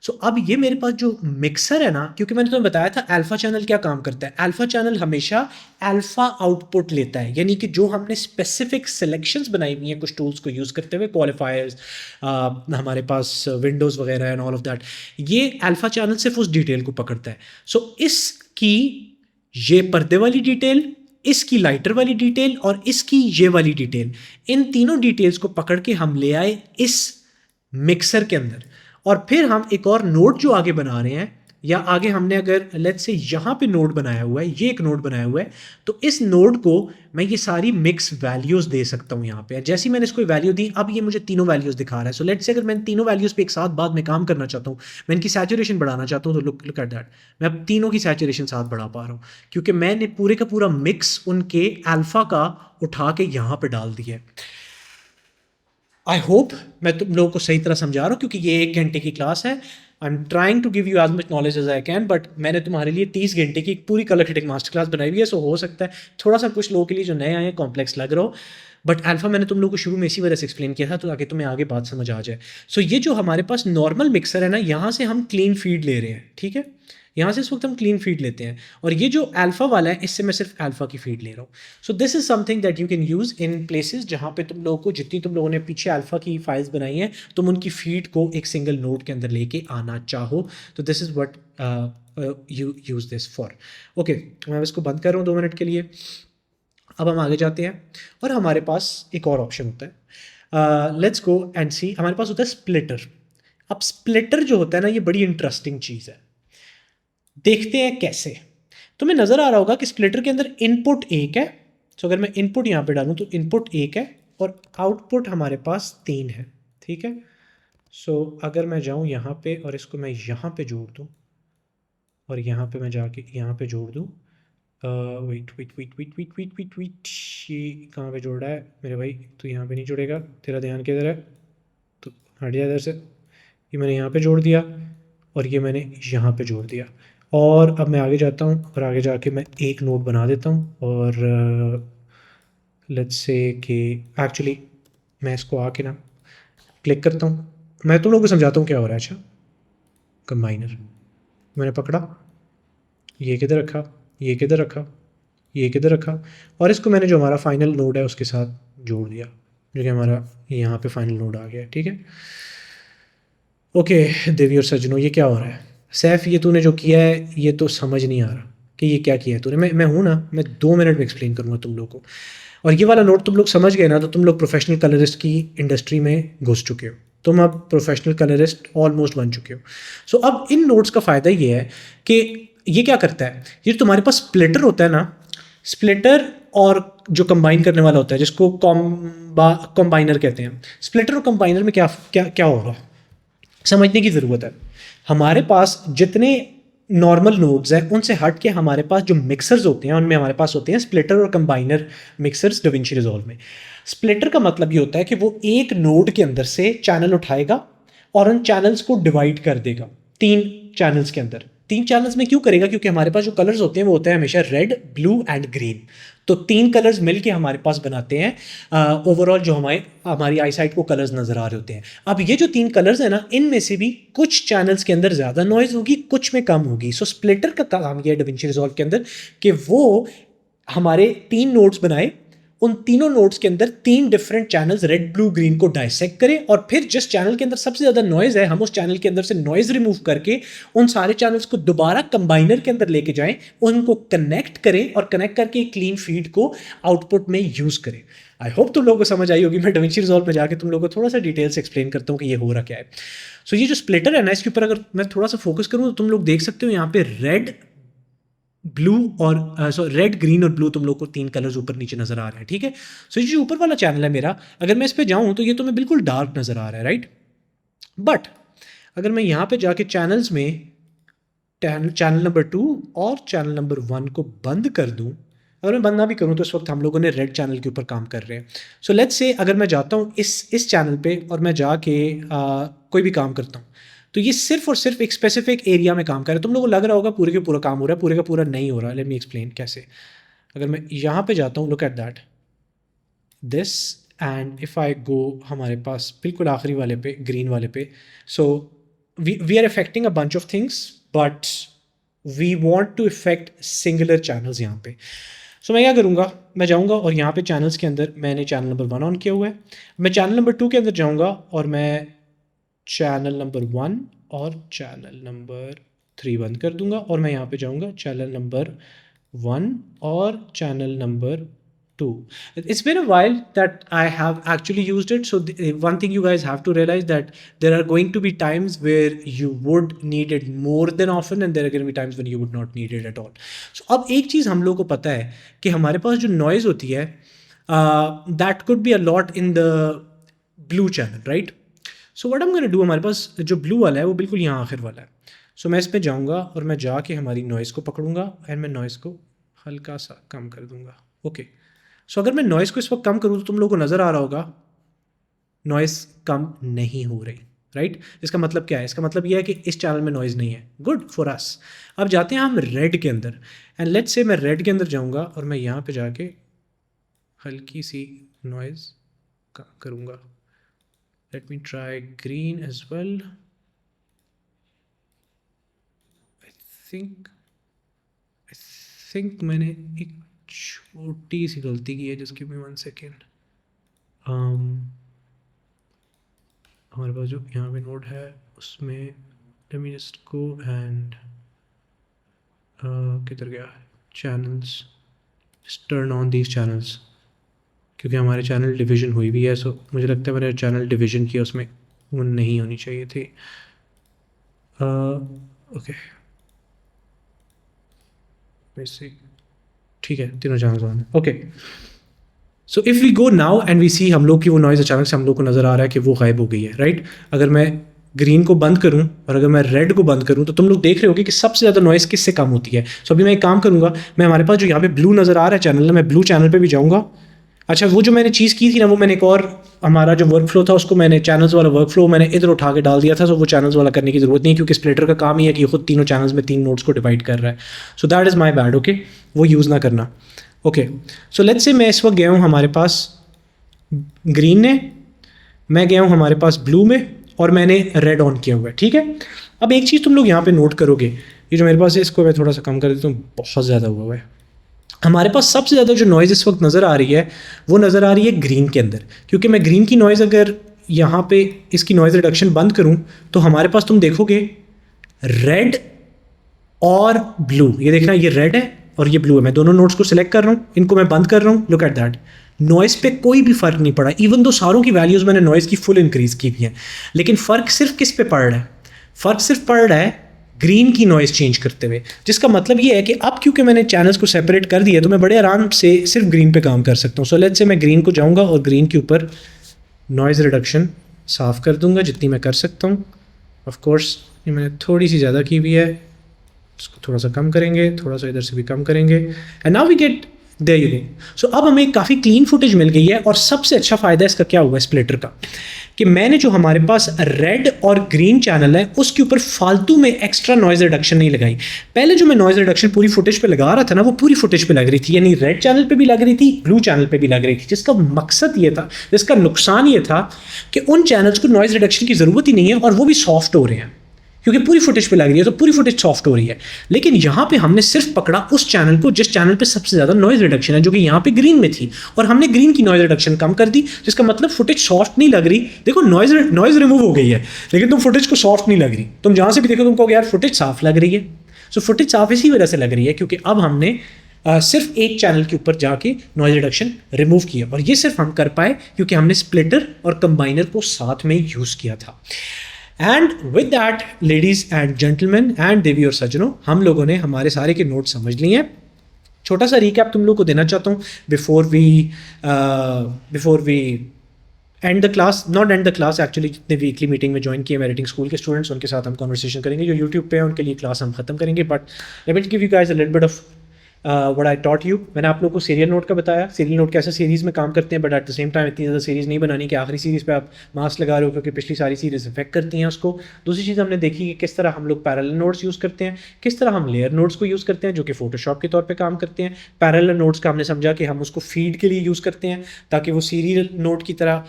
सो अब ये मेरे पास जो मिक्सर है ना, क्योंकि मैंने तुम्हें बताया था अल्फा चैनल क्या काम करता है। अल्फा चैनल हमेशा अल्फा आउटपुट लेता है, यानी कि जो हमने स्पेसिफिक सिलेक्शंस बनाई हुई हैं कुछ टूल्स को यूज़ करते हुए, क्वालिफायर्स, हमारे पास विंडोज़ वगैरह एंड ऑल ऑफ दैट, ये अल्फा चैनल सिर्फ उस डिटेल को पकड़ता है। सो इसकी ये पर्दे वाली डिटेल, इसकी लाइटर वाली डिटेल और इसकी ये वाली डिटेल, इन तीनों डिटेल्स को पकड़ के हम ले आए इस मिक्सर के अंदर, और फिर हम एक और नोड जो आगे बना रहे हैं, या आगे हमने अगर लेट्स से यहाँ पे नोड बनाया हुआ है, ये एक नोड बनाया हुआ है, तो इस नोड को मैं ये सारी मिक्स वैल्यूज़ दे सकता हूँ यहाँ पे। जैसे ही मैंने इसको वैल्यू दी, अब ये मुझे तीनों वैल्यूज़ दिखा रहा है। सो लेट्स से अगर मैं तीनों वैल्यूज़ पे एक साथ बाद में काम करना चाहता हूँ, मैं इनकी सैचुरेशन बढ़ाना चाहता हूँ, तो लुक एट दैट, मैं अब तीनों की सैचुरेशन साथ बढ़ा पा रहा हूँ, क्योंकि मैंने पूरे का पूरा मिक्स उनके अल्फ़ा का उठा के यहाँ पर डाल दिया है। आई होप मैं तुम लोगों को सही तरह समझा रहा हूँ, क्योंकि ये 1 घंटे की क्लास है। I am trying to give you as much knowledge as I can, but मैंने तुम्हारे लिए 30 घंटे की पूरी कलर ग्रेडिंग मास्टर क्लास बनाई हुई है। सो हो सकता है थोड़ा सा कुछ लोगों के लिए जो नए आए हैं कॉम्प्लेक्स लग रहा हो, बट अल्फा मैंने तुम लोगों को शुरू में इसी वजह से एक्सप्लेन किया था तो ताकि तुम्हें आगे बात समझ आ जाए। सो ये जो हमारे पास नॉर्मल मिक्सर है ना, यहाँ से हम क्लीन फीड ले रहे हैं, ठीक है? यहाँ से इस वक्त हम क्लीन फीड लेते हैं, और ये जो अल्फ़ा वाला है इससे मैं सिर्फ अल्फ़ा की फीड ले रहा हूँ। सो this is something that you can use in places जहाँ पे तुम लोगों को, जितनी तुम लोगों ने पीछे अल्फ़ा की फाइल्स बनाई हैं, तुम उनकी फीड को एक सिंगल नोड के अंदर लेके आना चाहो, तो this is what you use this for. Okay, मैं इसको बंद कर रहा हूँ 2 मिनट के लिए। अब हम आगे जाते हैं, और हमारे पास एक और ऑप्शन होता है। लेट्स गो एंड सी, हमारे पास होता है स्प्लिटर। अब स्प्लिटर जो होता है ना, ये बड़ी इंटरेस्टिंग चीज़ है। देखते हैं कैसे। तुम्हें नज़र आ रहा होगा कि स्प्लिटर के अंदर इनपुट एक है। सो अगर मैं इनपुट यहाँ पे डालूँ तो इनपुट एक है और आउटपुट हमारे पास 3 है, ठीक है? सो अगर मैं जाऊँ यहाँ पे और इसको मैं यहाँ पे जोड़ दूँ, और यहाँ पे मैं जाके यहाँ पे जोड़ दूँ, wait wait wait wait wait wait wait wait, ये कहाँ पे जोड़ रहा है मेरे भाई? तो यहाँ पे नहीं जुड़ेगा, तेरा ध्यान किधर है? हट जा इधर से। ये मैंने यहाँ पे जोड़ दिया और ये मैंने यहाँ पे जोड़ दिया। और अब मैं आगे जाता हूँ और आगे जाके मैं एक नोड बना देता हूँ और लेट्स से कि एक्चुअली मैं इसको आके ना क्लिक करता हूँ। मैं तुम लोगों को समझाता हूँ क्या हो रहा है। अच्छा, कंबाइनर मैंने पकड़ा, ये किधर रखा, ये किधर रखा, ये किधर रखा, और इसको मैंने जो हमारा फाइनल नोड है उसके साथ जोड़ दिया, जो कि हमारा यहाँ पे फाइनल नोड आ गया। ठीक है, ओके देवी और सज्जनों, ये क्या हो रहा है? सैफ, ये तूने जो किया है ये तो समझ नहीं आ रहा कि ये क्या किया है तूने। मैं हूँ ना, मैं 2 मिनट में एक्सप्लेन करूँगा तुम लोग को। और ये वाला नोट तुम लोग समझ गए ना, तो तुम लोग प्रोफेशनल कलरिस्ट की इंडस्ट्री में घुस चुके हो। तुम अब प्रोफेशनल कलरिस्ट ऑलमोस्ट बन चुके हो। सो अब इन नोट्स का फ़ायदा ये है कि ये क्या करता है, ये तुम्हारे पास स्प्लिटर होता है ना, स्प्लिटर और जो कंबाइन करने वाला होता है जिसको कॉम्बाइनर कहते हैं। स्प्लिटर और कंबाइनर में क्या क्या क्या होगा समझने की ज़रूरत है। हमारे पास जितने नॉर्मल नोड्स हैं उनसे हट के हमारे पास जो मिक्सर्स होते हैं उनमें हमारे पास होते हैं स्प्लिटर और कंबाइनर मिक्सर्स डविंची रिजॉल्व में। स्प्लिटर का मतलब ये होता है कि वो एक नोड के अंदर से चैनल उठाएगा और उन चैनल्स को डिवाइड कर देगा 3 चैनल्स के अंदर। 3 चैनल्स में क्यों करेगा? क्योंकि हमारे पास जो कलर्स होते हैं वो होते हैं हमेशा रेड, ब्लू एंड ग्रीन। तो 3 कलर्स मिलके हमारे पास बनाते हैं ओवरऑल जो हमारी आईसाइट को कलर्स नज़र आ रहे होते हैं। अब ये जो 3 कलर्स हैं ना, इनमें से भी कुछ चैनल्स के अंदर ज़्यादा नॉइज़ होगी, कुछ में कम होगी। सो स्प्लिटर का काम ये है डविंची रिजॉल्व के अंदर कि वो हमारे 3 नोड्स बनाए, उन तीनों नोड्स के अंदर 3 different channels red, blue, green को डाइसेक्ट करें और फिर जिस चैनल के अंदर सबसे ज़्यादा नॉइज़ है हम उस चैनल के अंदर से नॉइज़ रिमूव करके उन सारे चैनल्स को दोबारा कंबाइनर के अंदर लेके जाएं, उनको कनेक्ट करें और कनेक्ट करके एक क्लीन फीड को आउटपुट में यूज़ करें। आई होप तुम लोगों को समझ आई होगी। मैं डविंची रिजॉल्व में जाके तुम लोगों को थोड़ा सा डिटेल से एक्सप्लेन करता हूँ कि ये हो रहा क्या है। सो ये जो स्प्लिटर है ना, इसके ऊपर अगर मैं थोड़ा सा फोकस करूँ तो तुम लोग देख सकते हो यहाँ पे रेड, ब्लू और रेड, ग्रीन और ब्लू तुम लोग को 3 कलर्स ऊपर नीचे नज़र आ रहे हैं। ठीक है, सो ये जो ऊपर वाला चैनल है मेरा, अगर मैं इस पे जाऊँ तो ये तुम्हें बिल्कुल डार्क नज़र आ रहा है, राइट। बट अगर मैं यहाँ पे जाके चैनल्स में चैनल नंबर 2 और चैनल नंबर 1 को बंद कर दूँ, अगर मैं बंद ना भी करूँ तो इस वक्त हम लोगों ने रेड चैनल के ऊपर काम कर रहे हैं। सो लेट्स से अगर मैं जाता हूँ इस चैनल पे और मैं जाके कोई भी काम करता हूँ तो ये सिर्फ और सिर्फ एक स्पेसिफिक एरिया में काम कर रहा है। तुम लोगों को लग रहा होगा पूरे के पूरा काम हो रहा है, पूरे का पूरा नहीं हो रहा है। लेट मी एक्सप्लेन कैसे। अगर मैं यहाँ पे जाता हूँ, look at that this, and if I go हमारे पास बिल्कुल आखिरी वाले पे, ग्रीन वाले पे, so we are affecting a bunch of things but we want to affect singular channels यहाँ पे। सो मैं क्या करूँगा, मैं जाऊँगा और यहाँ पे चैनल्स के अंदर मैंने चैनल नंबर 1 ऑन किया हुआ है। मैं चैनल नंबर 2 के अंदर जाऊँगा और मैं चैनल नंबर 1 और चैनल नंबर 3 बंद कर दूंगा और मैं यहाँ पे जाऊँगा चैनल नंबर 1 और channel number 2. It's been a while that I have actually used it. So one thing you guys have to realize that there are going to be times where you would need it more than often and there are going to be times when you would not need it at all. So अब एक चीज़ हम लोग को पता है कि हमारे पास जो noise होती है that could be a lot in the blue channel, right? So what I am gonna do, हमारे पास जो ब्लू वाला है वो बिल्कुल यहाँ आखिर वाला है। सो मैं इस पर जाऊँगा और मैं जाके हमारी नॉइज़ को पकड़ूंगा एंड मैं नॉइज़ को हल्का सा कम कर दूँगा। ओके, सो अगर मैं नॉइज़ को इस वक्त कम करूँ तो तुम लोगों को नज़र आ रहा होगा नॉइज़ कम नहीं हो रही, राइट। इसका मतलब क्या है? इसका मतलब यह है कि इस चैनल में नॉइज़ नहीं है। Good for us. अब जाते हैं हम रेड के अंदर एंड लेट्स से मैं रेड के अंदर जाऊँगा और मैं यहाँ पर जाके हल्की सी नॉइज़ कम करूँगा। Let me try green as well. I think मैंने एक छोटी सी गलती की है। Just give me 1 second. हमारे पास जो यहाँ पे नोड है उसमें let me just go and किधर गया channels, just turn on these channels क्योंकि हमारे चैनल डिवीज़न हुई भी है। सो मुझे लगता है मैंने चैनल डिवीज़न किया, उसमें वो नहीं होनी चाहिए थी। ओके वैसे ठीक है, तीनों चैनल्स ऑन है। Okay, so if we go now and we see, हम लोग की वो नॉइज़ अचानक से हम लोग को नज़र आ रहा है कि वो गायब हो गई है, राइट। अगर मैं ग्रीन को बंद करूं और अगर मैं रेड को बंद करूं तो तुम लोग देख रहे होगे कि सबसे ज़्यादा नॉइज़ किससे कम होती है। सो अभी मैं एक काम करूंगा, मैं हमारे पास जो यहाँ पे ब्लू नज़र आ रहा है चैनल, मैं ब्लू चैनल पे भी जाऊंगा अच्छा, वो जो मैंने चीज़ की थी ना, वो मैंने एक और, हमारा जो वर्क फ्लो था उसको मैंने चैनल्स वाला वर्क फ्लो मैंने इधर उठा के डाल दिया था, सो वो चैनल्स वाला करने की ज़रूरत नहीं है क्योंकि स्प्लिटर का काम ही है कि खुद तीनों चैनल्स में 3 नोट्स को डिवाइड कर रहा है. So that is my bad. Okay, वो यूज़ ना करना. ओके, सो लेट्स से मैं इस वक्त गया हूँ हमारे पास ग्रीन ने, मैं गया हूँ हमारे पास ब्लू में, और मैंने रेड ऑन किया हुआ है. ठीक है, अब एक चीज़ तुम लोग यहाँ पे नोट करोगे, ये जो मेरे पास है इसको मैं थोड़ा सा कम कर देता हूँ, बहुत ज़्यादा हुआ है. हमारे पास सबसे ज़्यादा जो नॉइज़ इस वक्त नज़र आ रही है वो नज़र आ रही है ग्रीन के अंदर, क्योंकि मैं ग्रीन की नॉइज़ अगर यहाँ पे इसकी नॉइज़ रिडक्शन बंद करूँ तो हमारे पास तुम देखोगे रेड और ब्लू. ये देखना, ये रेड है और ये ब्लू है. मैं दोनों नोट्स को सिलेक्ट कर रहा हूँ, इनको मैं बंद कर रहा हूँ. लुक एट दैट, नॉइज़ पे कोई भी फ़र्क नहीं पड़ा, इवन दो सारों की वैल्यूज़ मैंने नॉइज़ की फुल इंक्रीज़ की हुई है, लेकिन फ़र्क सिर्फ किस पे पड़ रहा है? फ़र्क सिर्फ पड़ रहा है ग्रीन की नॉइज़ चेंज करते हुए, जिसका मतलब ये है कि अब क्योंकि मैंने चैनल्स को सेपरेट कर दिया तो मैं बड़े आराम से सिर्फ ग्रीन पे काम कर सकता हूँ. सो लेट्स से मैं ग्रीन को जाऊँगा और ग्रीन के ऊपर नॉइज़ रिडक्शन साफ़ कर दूँगा जितनी मैं कर सकता हूँ. ऑफ कोर्स ये मैंने थोड़ी सी ज़्यादा की हुई है, इसको थोड़ा सा कम करेंगे, थोड़ा सा इधर से भी कम करेंगे, and now we get there you go. So अब हमें काफ़ी क्लीन फुटेज मिल गई है. और सबसे अच्छा फ़ायदा इसका क्या हुआ है स्प्लिटर का, कि मैंने जो हमारे पास रेड और ग्रीन चैनल है उसके ऊपर फालतू में एक्स्ट्रा नॉइज़ रिडक्शन नहीं लगाई. पहले जो मैं नॉइज़ रिडक्शन पूरी फुटेज पे लगा रहा था ना, वो पूरी फुटेज पे लग रही थी, यानी रेड चैनल पे भी लग रही थी, ब्लू चैनल पे भी लग रही थी, जिसका मकसद ये था, जिसका नुकसान ये था कि उन चैनल्स को नॉइज़ रिडक्शन की ज़रूरत ही नहीं है और वो भी सॉफ्ट हो रहे हैं क्योंकि पूरी फुटेज पे लग रही है, तो पूरी फुटेज सॉफ्ट हो रही है. लेकिन यहाँ पे हमने सिर्फ पकड़ा उस चैनल को जिस चैनल पे सबसे ज़्यादा नॉइज़ रिडक्शन है, जो कि यहाँ पे ग्रीन में थी, और हमने ग्रीन की नॉइज़ रिडक्शन कम कर दी, जिसका मतलब फुटेज सॉफ्ट नहीं लग रही. देखो नॉइज़ रिमूव हो गई है लेकिन तुम फुटेज को सॉफ्ट नहीं लग रही. तुम जहाँ से भी देखो तुम कहोगे यार फुटेज साफ लग रही है. सो फुटेज साफ इसी वजह से लग रही है क्योंकि अब हमने सिर्फ एक चैनल के ऊपर जाके नॉइज़ रिडक्शन रिमूव किया, और ये सिर्फ हम कर पाए क्योंकि हमने स्प्लिटर और कंबाइनर को साथ में यूज़ किया था. And with that ladies and gentleman and देवी और सज्जनों, हम लोगों ने हमारे सारे के नोट समझ लिए हैं. छोटा सा रिकैप तुम लोग को देना चाहता हूँ before we end the class, not end the class actually. जितने वीकली मीटिंग में ज्वाइन किए एडिटिंग स्कूल के स्टूडेंट्स, उनके साथ हम कन्वर्सेशन करेंगे. जो यूट्यूब पे है उनके लिए क्लास हम खत्म करेंगे, but let me give you guys a little bit of what I taught you. मैंने आप लोगों को सीरियल नोट का बताया, सीरियल नोट कैसे सीरीज़ में काम करते हैं, but at the same time इतनी ज़्यादा सीरीज़ नहीं बनानी कि आखिरी सीरीज़ पे आप मास्क लगा रहे हो क्योंकि पिछली सारी सीरीज़ इफेक्ट करती हैं उसको. दूसरी चीज़ हमने देखी कि किस तरह हम लोग पैरेलल नोट्स यूज़ करते हैं, किस तरह हम लेयर नोट्स को यूज़ करते हैं जो कि फोटोशॉप के तौर पे काम करते हैं. पैरेलल नोट्स का हमने समझा कि हम उसको फीड के लिए यूज़ करते हैं ताकि वो सीरियल नोट की तरह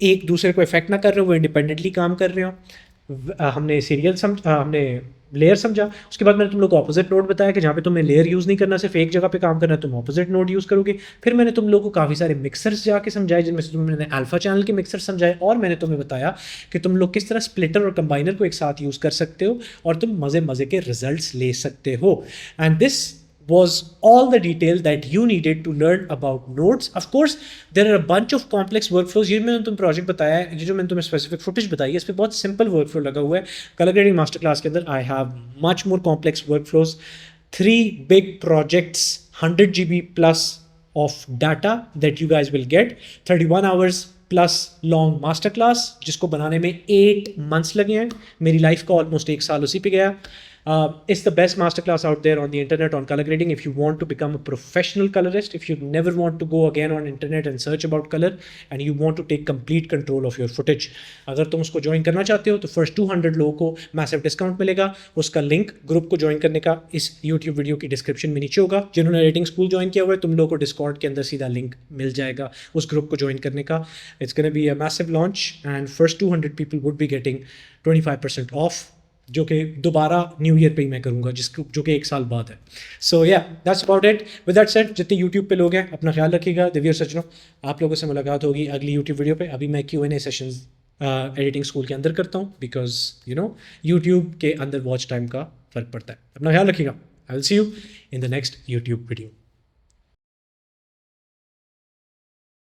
एक दूसरे को इफेक्ट ना कर रहे हो, वो इंडिपेंडेंटली काम कर रहे हो. हमने हमने लेयर समझा. उसके बाद मैंने तुम लोग को ऑपोजिट नोड बताया कि जहाँ पे तुम्हें लेयर यूज़ नहीं करना, सिर्फ एक जगह पे काम करना है, तुम ऑपोजिट नोड यूज़ करोगे. फिर मैंने तुम लोग को काफ़ी सारे मिक्सर्स जाके समझाए, जिनमें से मैंने अल्फा चैनल के मिक्सर समझाए, और मैंने तुम्हें बताया कि तुम लोग किस तरह स्प्लिटर और कंबाइनर को एक साथ यूज़ कर सकते हो और तुम मज़े के रिजल्ट्स ले सकते हो. And this was all the detail that you needed to learn about nodes. Of course, there are a bunch of complex workflows. ये मैंने तुम्हें प्रोजेक्ट बताया है, ये जो मैंने तुम्हें स्पेसिफिक फुटेज बताई है, इस पर बहुत सिंपल वर्कफ्लो लगा हुआ है. कलर ग्रेडिंग मास्टर क्लास के अंदर I have much more complex workflows, 3 big projects, 100 GB plus of data that you guys will get, 31 hours plus long master class जिसको बनाने में 8 months लगे हैं. मेरी लाइफ का ऑलमोस्ट 1 साल उसी पे गया. It's the best masterclass out there on the internet on color grading. If you want to become a professional colorist, if you never want to go again on internet and search about color, and you want to take complete control of your footage, अगर तुम उसको join करना चाहते हो तो first 200 लोगों को massive discount मिलेगा. उसका लिंक ग्रुप को ज्वाइन करने का इस यूट्यूब वीडियो की डिस्क्रिप्शन में नीचे होगा. जिन्होंने एडिटिंग स्कूल ज्वाइन किया हुआ है, तुम लोगों को डिस्कॉर्ड के अंदर सीधा लिंक मिल जाएगा उस ग्रुप को ज्वाइन करने का. It's gonna be a massive launch and first 200 people would be getting 25% of, जो कि दोबारा न्यू ईयर पे ही मैं करूँगा, जो कि 1 साल बाद है. सो या that's about it. With that said, जितने यूट्यूब पे लोग हैं अपना ख्याल रखिएगा. दिव्य और सज्जनों, आप लोगों से मुलाकात होगी अगली यूट्यूब वीडियो पे. अभी मैं Q&A सेशंस एडिटिंग स्कूल के अंदर करता हूँ बिकॉज यू नो यूट्यूब के अंदर वॉच टाइम का फ़र्क पड़ता है. अपना ख्याल रखिएगा. I will see you in the next YouTube video.